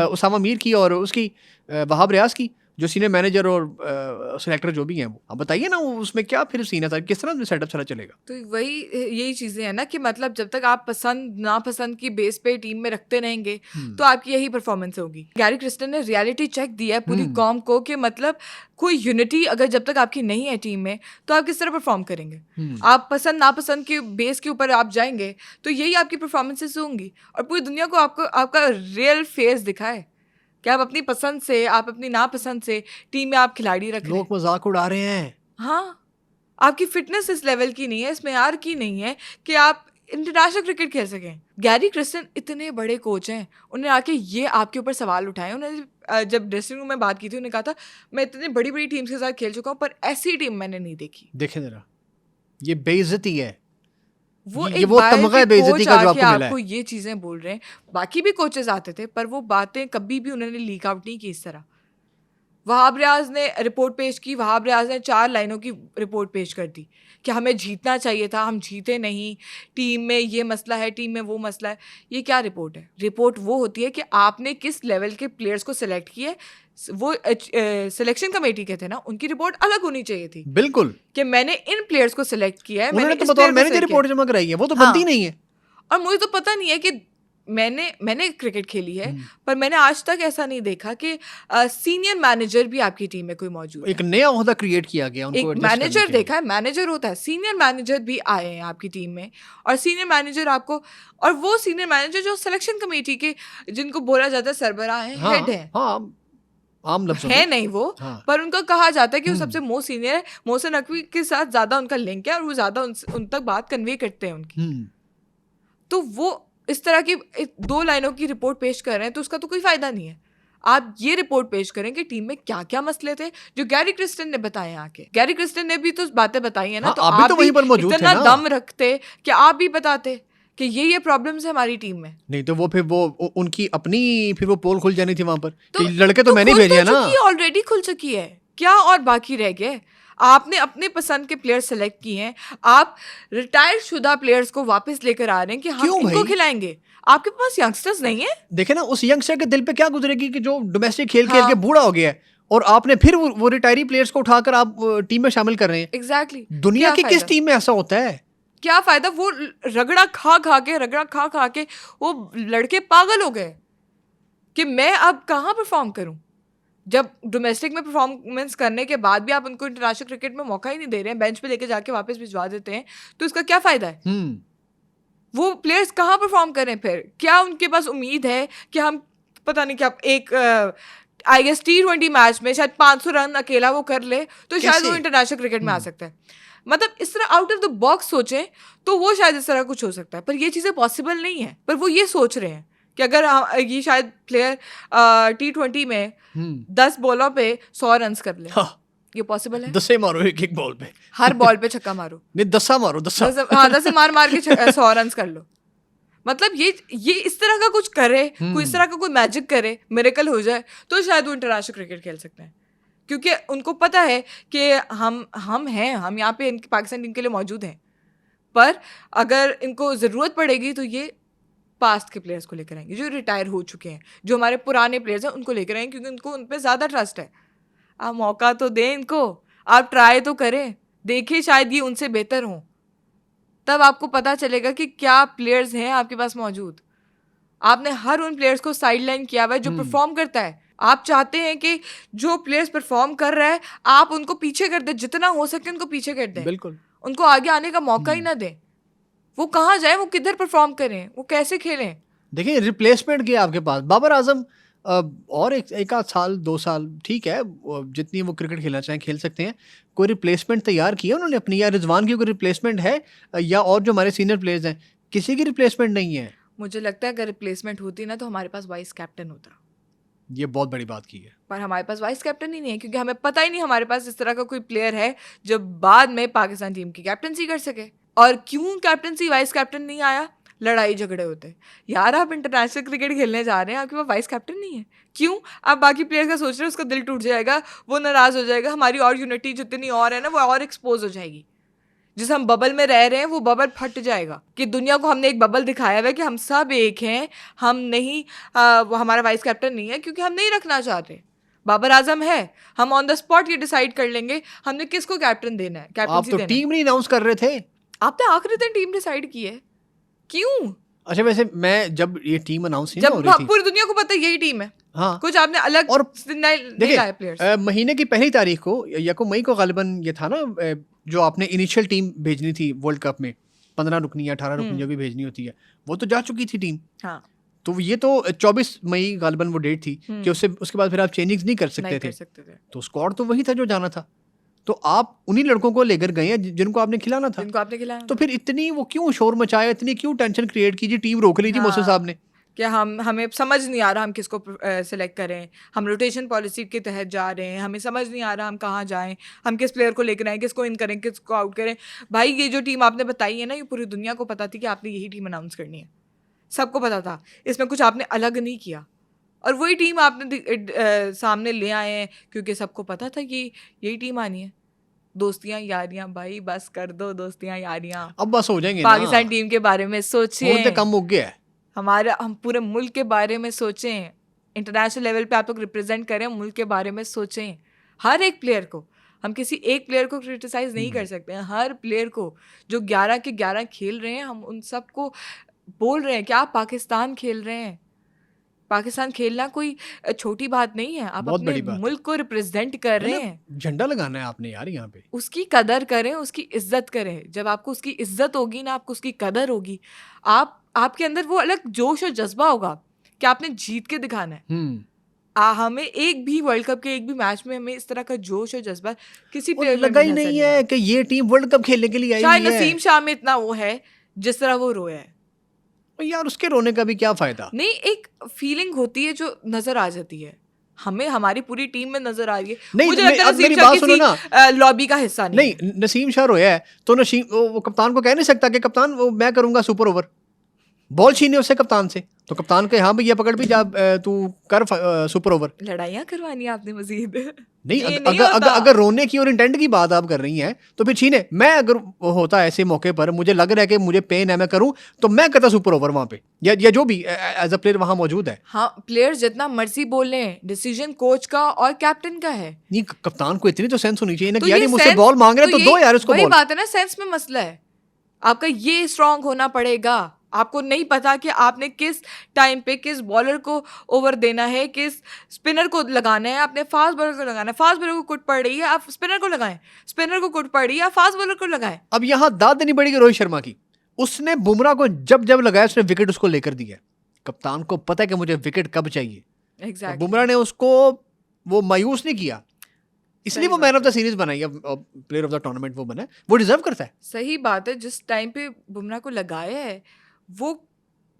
उसामा मीर की और उसकी वहाब रियाज की, जो सीनियर मैनेजर और सिलेक्टर जो भी हैं वो। अब बताइए ना उसमें क्या फिर सीन था, किस तरह सेटअप चला चलेगा? तो वही यही चीजें हैं ना कि मतलब जब तक आप पसंद नापसंद की बेस पे टीम में रखते रहेंगे तो आपकी यही परफॉर्मेंस होगी। गैरी क्रिस्टन ने रियलिटी चेक दिया है पूरी कॉम को कि मतलब कोई यूनिटी अगर जब तक आपकी नहीं है टीम में तो आप किस तरह परफॉर्म करेंगे। आप पसंद नापसंद के बेस के ऊपर आप जाएंगे तो यही आपकी परफॉर्मेंसेस होंगी और पूरी दुनिया को आपको आपका रियल फेस दिखाए कि आप अपनी पसंद से, आप अपनी नापसंद से टीम में आप खिलाड़ी रख रहे हैं। लोग मजाक उड़ा रहे हैं। हाँ, आपकी फिटनेस इस लेवल की नहीं है, इस मेयार की नहीं है कि आप इंटरनेशनल क्रिकेट खेल सकें। गैरी क्रिस्टन इतने बड़े कोच हैं, उन्होंने आके ये आपके ऊपर सवाल उठाए। उन्होंने जब ड्रेसिंग रूम में बात की थी उन्होंने कहा था मैं इतनी बड़ी बड़ी टीम्स के साथ खेल चुका हूँ पर ऐसी टीम मैंने नहीं देखी। देखें जरा, ये बेइज्जती है, वो ये एक वो बाहर तमगा के बेइज्जती कोच का जो आके आपको मिला है। आपको ये चीजें बोल रहे हैं। बाकी भी कोचेस आते थे पर वो बातें कभी भी उन्होंने लीक आउट नहीं की इस तरह। वहाब रियाज ने रिपोर्ट पेश की, वहाब रियाज ने 4 लाइनों की रिपोर्ट पेश कर दी कि हमें जीतना चाहिए था, हम जीते नहीं, टीम में ये मसला है, टीम में वो मसला है। ये क्या रिपोर्ट है? रिपोर्ट वो होती है कि आपने किस लेवल के प्लेयर्स को सिलेक्ट किए। वो सिलेक्शन कमेटी के थे ना, उनकी रिपोर्ट अलग होनी चाहिए थी बिल्कुल, कि मैंने इन प्लेयर्स को सिलेक्ट किया है, उन्होंने मैंने तो इस बतौर player को मैनेजर select रिपोर्ट किया जमा कराई है, वो तो हाँ। बनती नहीं है। और मुझे तो पता नहीं है कि मैंने क्रिकेट खेली है पर मैंने आज तक ऐसा नहीं देखा कि सीनियर मैनेजर भी आपकी टीम में कोई मौजूद है। एक नया ओहदा क्रिएट किया गया उनको एक adjust करने मैनेजर के लिए। देखा है, मैनेजर होता है, सीनियर मैनेजर भी आए हैं आपकी टीम में और सीनियर मैनेजर आपको, और वो सीनियर मैनेजर जो सिलेक्शन कमेटी के जिनको बोला जाता है सरबराह है, हाँ, हेड है, हाँ, आम लफ्जों है में। नहीं वो, हाँ। पर उनका कहा जाता है कि वो सबसे मोस्ट सीनियर है। मोहसिन नकवी के साथ ज्यादा उनका लिंक है और वो ज्यादा उन तक बात कन्वे करते हैं उनकी। तो वो इस तरह की 2 लाइनों की रिपोर्ट पेश कर रहे हैं तो उसका तो कोई फायदा नहीं है। आप ये रिपोर्ट पेश करें कि टीम में क्या क्या मसले थे जो गैरी क्रिस्टन ने बताए आके। गैरी क्रिस्टन ने भी तो बातें बताई है ना, हाँ, तो आप भी तो वहीं पर मौजूद थे इतना ना। दम रखते कि आप भी बताते कि ये प्रॉब्लम्स है हमारी टीम में। नहीं तो वो फिर वो उनकी अपनी फिर वो पोल खुल जानी थी वहां पर तो कि लड़के तो मैंने खुल भेजे हैं ना। ऑलरेडी खुल चुकी है, क्या और बाकी रह गया? आपने अपने पसंद के प्लेयर सेलेक्ट किए हैं, आप रिटायर्ड शुदा प्लेयर्स को वापस लेकर आ रहे हैं कि हम क्यों इनको भाई? खिलाएंगे। आपके पास यंगस्टर्स नहीं है। देखे ना उस यंगस्टर के दिल पे क्या गुजरेगी कि जो डोमेस्टिक खेल खेल हाँ। के बूढ़ा हो गया है और आपने फिर वो रिटायरी प्लेयर्स को उठाकर आप टीम में शामिल कर रहे हैं। एग्जैक्टली दुनिया की किस टीम में ऐसा होता है? क्या फायदा? वो रगड़ा खा के वो लड़के पागल हो गए कि मैं अब कहाँ परफॉर्म करूं। जब डोमेस्टिक में परफॉर्मेंस करने के बाद भी आप उनको इंटरनेशनल क्रिकेट में मौका ही नहीं दे रहे हैं, बेंच पे लेके जाके वापस भिजवा देते हैं, तो इसका क्या फायदा है? वो प्लेयर्स कहाँ परफॉर्म करें फिर? क्या उनके पास उम्मीद है कि हम पता नहीं क्या एक आई गेस T20 मैच में शायद 500 रन अकेला वो कर ले तो शायद वो इंटरनेशनल क्रिकेट में आ सकता है। मतलब इस तरह आउट ऑफ द बॉक्स सोचें तो वो शायद इस तरह कुछ हो सकता है, पर ये चीज़ें पॉसिबल नहीं है। पर वो ये सोच रहे हैं कि अगर ये शायद प्लेयर T20 में 10 बॉलों पे 100 रन कर ले। हाँ। ये पॉसिबल है? 10 मारो एक बॉल पे, हर बॉल पे छक्का मारो, नहीं 10 मारो 10। हाँ 10 मार के 100 रन कर लो। मतलब ये इस तरह का कुछ करे, कोई इस तरह का कोई मैजिक करे, मिरेकल हो जाए तो शायद वो इंटरनेशनल क्रिकेट खेल सकते हैं, क्योंकि उनको पता है कि हम हैं, हम यहाँ पे पाकिस्तान टीम के लिए मौजूद हैं। पर अगर इनको ज़रूरत पड़ेगी तो ये पास्ट के प्लेयर्स को लेकर आएंगे, जो रिटायर हो चुके हैं, जो हमारे पुराने प्लेयर्स हैं उनको लेकर आएंगे, क्योंकि उनको उन पर ज़्यादा ट्रस्ट है। आप मौका तो दें इनको, आप ट्राई तो करें, देखिए शायद ये उनसे बेहतर हों, तब आपको पता चलेगा कि क्या प्लेयर्स हैं आपके पास मौजूद। आपने हर उन प्लेयर्स को साइडलाइन किया हुआ है जो परफॉर्म करता है। आप चाहते हैं कि जो प्लेयर्स परफॉर्म कर रहा है आप उनको पीछे कर दें, जितना हो सके उनको पीछे कर दें, बिल्कुल, उनको आगे आने का मौका ही ना दें। वो कहाँ जाए, वो किधर परफॉर्म करें, वो कैसे खेलें? देखिए रिप्लेसमेंट किया आपके पास बाबर आजम, और एक आध साल 2 साल ठीक है, जितनी वो क्रिकेट खेलना चाहें खेल सकते हैं। कोई रिप्लेसमेंट तैयार किया उन्होंने अपनी, या रिजवान की कोई रिप्लेसमेंट है, या और जो हमारे सीनियर प्लेयर्स हैं किसी की रिप्लेसमेंट नहीं है? मुझे लगता है अगर रिप्लेसमेंट होती ना तो हमारे पास वाइस कैप्टन होता। ये बहुत बड़ी बात की है, पर हमारे पास वाइस कैप्टन ही नहीं है, क्योंकि हमें पता ही नहीं हमारे पास इस तरह का कोई प्लेयर है जो बाद में पाकिस्तान टीम की कैप्टनसी कर सके। और क्यों कैप्टनसी वाइस कैप्टन नहीं आया? लड़ाई झगड़े होते। यार आप इंटरनेशनल क्रिकेट खेलने जा रहे हैं, आपके पास वाइस कैप्टन नहीं है, क्यों? आप बाकी प्लेयर का सोच रहे हैं, उसका दिल टूट जाएगा, वो नाराज हो जाएगा, हमारी और यूनिटी जितनी और है ना वो और एक्सपोज हो जाएगी। जिस हम बबल में रह रहे हैं वो बबल फट जाएगा कि दुनिया को हमने एक बबल दिखाया हुआ है कि हम सब एक हैं, हम नहीं वो हमारा वाइस कैप्टन नहीं है क्योंकि हम नहीं रखना चाहते। बाबर आजम है, हम ऑन द स्पॉट ये डिसाइड कर लेंगे हमने किसको कैप्टन देना है, आप कैप्टनसी तो देना है। टीम नहीं अनाउंस कर रहे थे। आपने आखिरी दिन टीम डिसाइड की है, क्यों? अच्छा वैसे मैं जब ये टीम अनाउंस नहीं ना हो जब रही थी, पूरी दुनिया को पता है यही टीम है, हाँ, कुछ आपने अलग और नहीं लाए प्लेयर्स। महीने की पहली तारीख को या को मई को गालिबन ये था ना, जो आपने इनिशियल टीम भेजनी थी वर्ल्ड कप में 15 रुकनी या 18 रुकनी जो भी भेजनी होती है, वो तो जा चुकी थी टीम। हाँ, तो ये तो 24 मई गालिबन वो डेट थी कि उसके बाद फिर आप चेंजिंग्स नहीं कर सकते नहीं थे। कर सकते थे। तो स्क्वाड तो वही था जो जाना था, तो आप उन्हीं लड़कों को लेकर गए हैं जिनको आपने खिलाना था। जिनको आपने खिलाया तो फिर इतनी वो क्यों शोर मचाया, इतनी क्यों टेंशन क्रिएट की, टीम रोक ली थी मोहसिन साहब ने। कि हमें समझ नहीं आ रहा हम किसको सिलेक्ट करें, हम रोटेशन पॉलिसी के तहत जा रहे हैं, हमें समझ नहीं आ रहा हम कहाँ जाएं, हम किस प्लेयर को लेकर आएं, किसको इन करें, किसको आउट करें। भाई ये जो टीम आपने बताई है ना, ये पूरी दुनिया को पता थी कि आपने यही टीम अनाउंस करनी है, सबको पता था, इसमें कुछ आपने अलग नहीं किया। और वही टीम आपने सामने ले आए हैं क्योंकि सबको पता था कि यही टीम आनी है। दोस्तियां यारियां, भाई बस कर दो दोस्तियां यारियां, अब बस हो जाएंगे पाकिस्तान ना, टीम के बारे में सोचिए, मुद्दे कम हो गया है। हम पूरे मुल्क के बारे में सोचें, इंटरनेशनल लेवल पे आप लोग रिप्रेजेंट करें, मुल्क के बारे में सोचें। हर एक प्लेयर को, हम किसी एक प्लेयर को क्रिटिसाइज नहीं कर सकते हैं, हर प्लेयर को जो 11 के 11 खेल रहे हैं, हम उन सबको बोल रहे हैं कि आप पाकिस्तान खेल रहे हैं। पाकिस्तान खेलना कोई छोटी बात नहीं है, आप बहुत अपने बड़ी बात है। मुल्क को रिप्रेजेंट कर रहे हैं, झंडा लगाना है आपने यार यहाँ पे। उसकी कदर करें, उसकी इज्जत करें। जब आपको उसकी इज्जत होगी ना, आपको उसकी कदर होगी, आपके अंदर वो अलग जोश और जज्बा होगा कि आपने जीत के दिखाना है। हमें एक भी वर्ल्ड कप के एक भी मैच में हमें इस तरह का जोश और जज्बा किसी और प्लेयर में लगा ही नजर नहीं आया। है कि ये टीम वर्ल्ड कप खेलने के लिए आई चाहे हुई है। नसीम शाह में इतना वो है जिस तरह वो रोया है, और यार उसके रोने का भी क्या फायदा। नहीं, एक फीलिंग होती है जो नजर आ जाती है, हमें हमारी पूरी टीम में नजर आ रही है। नहीं, मुझे लगता है अब मेरी नसीम शाह बात सुनो ना। किसी लॉबी का हिस्सा नहीं है। नहीं, नसीम शाह रोया है तो नसीम वो कप्तान को कह नहीं सकता कि कप्तान वो मैं करूंगा सुपर ओवर, बॉल छीने उससे कप्तान से, तो कप्तान के हाँ भैया पकड़ भी जा, तू कर सुपर ओवर। लड़ाइयाँ करवानी है आपने मजीद? नहीं, ये अगर रोने की और इंटेंट की बात आप कर रही हैं तो फिर छीने। मैं अगर वो होता ऐसे मौके पर, मुझे लग रहा है कि मुझे पेन है, मैं करूं, तो मैं करता सुपर ओवर वहां पे, या जो भी एज अ प्लेयर वहां मौजूद है। हाँ, प्लेयर जितना मर्जी बोल लें, डिसीजन कोच का और कैप्टन का है। नहीं, कप्तान को इतनी तो सेंस होनी चाहिए ना तो कि यार ये ये मुझसे सेंस- बॉल मांग रहे हैं तो दो ये- यार उसको वही बॉल। बात है ना, सेंस में मसला है। आपका ये स्ट्रांग होना पड़ेगा। आपको नहीं पता कि आपने किस टाइम पे किस बॉलर को ओवर देना है, किस स्पिनर को लगाना है, आपने फास्ट बॉलर को लगाना है, फास्ट बॉलर को कुट पड़ रही है आप स्पिनर को लगाएं, स्पिनर को कुट पड़ रही है आप फास्ट बॉलर को लगाएं। अब यहाँ दाद देनी पड़ेगी रोहित शर्मा की। उसने बुमराह को जब जब लगाया उसने विकेट उसको लेकर दिया। कप्तान को पता है कि मुझे विकेट कब चाहिए। एग्जैक्टली। बुमराह ने उसको वो मायूस नहीं किया, इसलिए वो मैन ऑफ द सीरीज बनाई, प्लेयर ऑफ द टूर्नामेंट वो बना, वो डिजर्व करता है। सही बात है, जिस टाइम पे बुमराह को लगाया है वो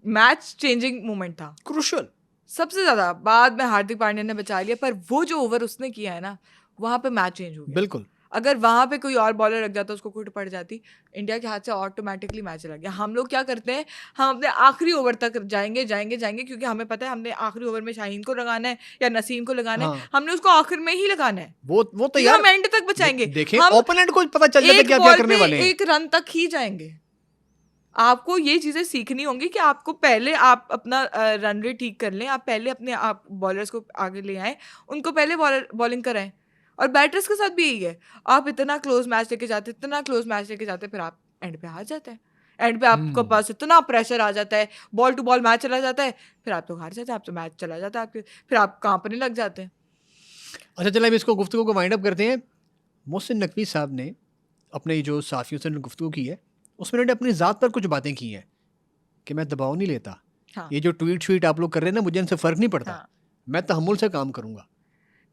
मैच चेंजिंग मोमेंट था, क्रूशियल सबसे ज्यादा। बाद में हार्दिक पांड्या ने बचा लिया, पर वो जो ओवर उसने किया है ना, वहां पे मैच चेंज हो गया। बिल्कुल। अगर वहां पे कोई और बॉलर लग जाता, उसको कुट पड़ जाती, इंडिया के हाथ से ऑटोमेटिकली मैच चला गया। हम लोग क्या करते हैं, हम अपने आखिरी ओवर तक जाएंगे क्योंकि हमें पता है हमने आखिरी ओवर में शाहीन को लगाना है या नसीम को लगाना है, हमने उसको आखिर में ही लगाना है। वो तो क्योंकि यार हम एंड तक बचाएंगे, देखें हम ओपोनेंट को पता चल जाता है एक कि आप क्या बॉल करने पे वाले हैं। एक रन तक ही जाएंगे। आपको ये चीजें सीखनी होंगी कि आपको पहले आप अपना रन रेट ठीक कर लें, आप पहले अपने आप बॉलर्स को आगे ले आएं, उनको पहले बॉलिंग कराएं। और बैटर्स के साथ भी यही है, आप इतना क्लोज मैच लेके जाते, फिर आप एंड पे हार जाते हैं। एंड पे आपके पास इतना प्रेशर आ जाता है, बॉल टू बॉल मैच चला जाता है, फिर आप तो हार जाते हैं, आप तो मैच चला जाता है आपके, फिर आप कांपने लग जाते हैं। अच्छा चलो, अब इसको गुफ्तगू को वाइंड अप करते हैं। मोहसिन नकवी साहब ने अपने जो साथियों से गुफ्तगू की है उसमें उन्होंने अपनी ज़ात पर कुछ बातें की हैं कि मैं दबाव नहीं लेता। हाँ। ये जो ट्वीट श्वीट आप लोग कर रहे हैं ना, मुझे इनसे फ़र्क नहीं पड़ता। हाँ। मैं तहम्मुल से काम करूँगा।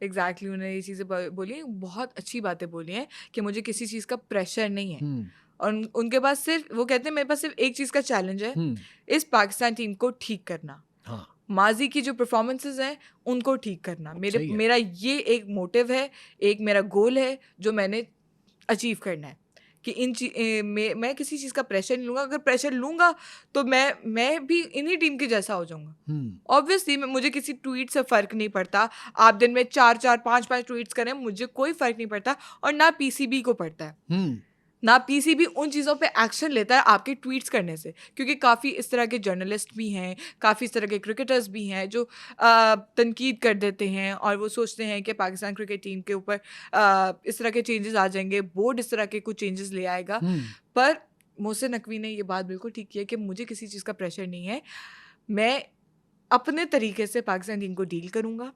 एग्जैक्टली, उन्होंने ये चीज़ें बोली, बहुत अच्छी बातें बोली हैं कि मुझे किसी चीज़ का प्रेशर नहीं है। और उनके पास सिर्फ, वो कहते हैं मेरे पास सिर्फ एक चीज़ का चैलेंज है, इस पाकिस्तान टीम को ठीक करना। हाँ। माजी की जो परफॉर्मेंसेज हैं उनको ठीक करना मेरा ये एक मोटिव है, एक मेरा गोल है जो मैंने अचीव करना है। कि मैं किसी चीज़ का प्रेशर नहीं लूँगा। अगर प्रेशर लूँगा तो मैं भी इन्हीं टीम के जैसा हो जाऊँगा। ऑब्वियसली मुझे किसी ट्वीट से फ़र्क नहीं पड़ता, आप दिन में 4-4 5-5 ट्वीट्स करें, मुझे कोई फ़र्क नहीं पड़ता, और ना पीसीबी को पड़ता है। ना पीसीबी उन चीज़ों पे एक्शन लेता है आपके ट्वीट्स करने से, क्योंकि काफ़ी इस तरह के जर्नलिस्ट भी हैं, काफ़ी इस तरह के क्रिकेटर्स भी हैं जो तनकीद कर देते हैं और वो सोचते हैं कि पाकिस्तान क्रिकेट टीम के ऊपर इस तरह के चेंजेस आ जाएंगे, बोर्ड इस तरह के कुछ चेंजेस ले आएगा। पर मोहसिन नकवी ने ये बात बिल्कुल ठीक की है कि मुझे किसी चीज़ का प्रेशर नहीं है, मैं अपने तरीके से पाकिस्तान टीम को डील करूँगा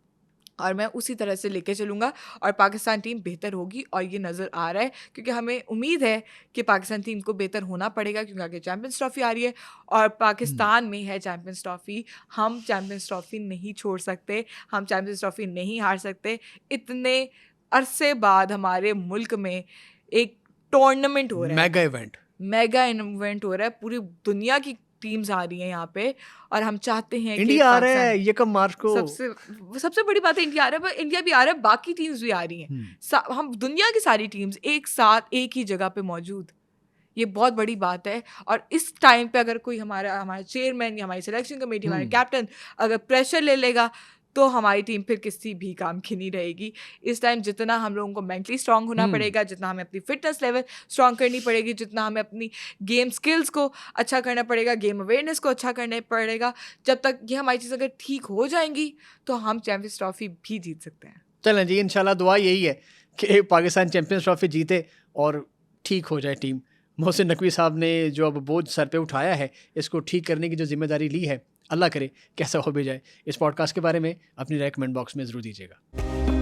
और मैं उसी तरह से लेके चलूँगा और पाकिस्तान टीम बेहतर होगी। और ये नज़र आ रहा है, क्योंकि हमें उम्मीद है कि पाकिस्तान टीम को बेहतर होना पड़ेगा, क्योंकि आगे चैम्पियंस ट्रॉफी आ रही है और पाकिस्तान में है चैम्पियंस ट्रॉफी। हम चैम्पियंस ट्रॉफी नहीं छोड़ सकते, हम चैम्पियंस ट्रॉफी नहीं हार सकते। इतने अरसे बाद हमारे मुल्क में एक टूर्नामेंट हो रहा है, मेगा इवेंट हो रहा है, पूरी दुनिया की टीम्स आ रही हैं यहाँ पे और हम चाहते हैं कि इंडिया आ रहा है ये कब मार्च को। सबसे बड़ी बात है इंडिया आ रहा है, पर इंडिया भी आ रहा है, बाकी टीम्स भी आ रही हैं। हम दुनिया की सारी टीम्स एक साथ एक ही जगह पे मौजूद, ये बहुत बड़ी बात है। और इस टाइम पे अगर कोई हमारा चेयरमैन या हमारी सिलेक्शन कमेटी, हमारे कैप्टन अगर प्रेशर ले लेगा तो हमारी टीम फिर किसी भी काम की नहीं रहेगी। इस टाइम जितना हम लोगों को मेंटली स्ट्रांग होना पड़ेगा, जितना हमें अपनी फिटनेस लेवल स्ट्रांग करनी पड़ेगी, जितना हमें अपनी गेम स्किल्स को अच्छा करना पड़ेगा, गेम अवेयरनेस को अच्छा करना पड़ेगा, जब तक ये हमारी चीज़ अगर ठीक हो जाएंगी तो हम चैम्पियंस ट्रॉफी भी जीत सकते हैं। चलें जी, इंशाल्लाह दुआ यही है कि पाकिस्तान चैम्पियंस ट्रॉफी जीते और ठीक हो जाए टीम। मोहसिन नकवी साहब ने जो अब बोझ सर पे उठाया है, इसको ठीक करने की जो जिम्मेदारी ली है, अल्लाह करे कैसा हो भी जाए। इस पॉडकास्ट के बारे में अपनी राय कमेंट बॉक्स में ज़रूर दीजिएगा।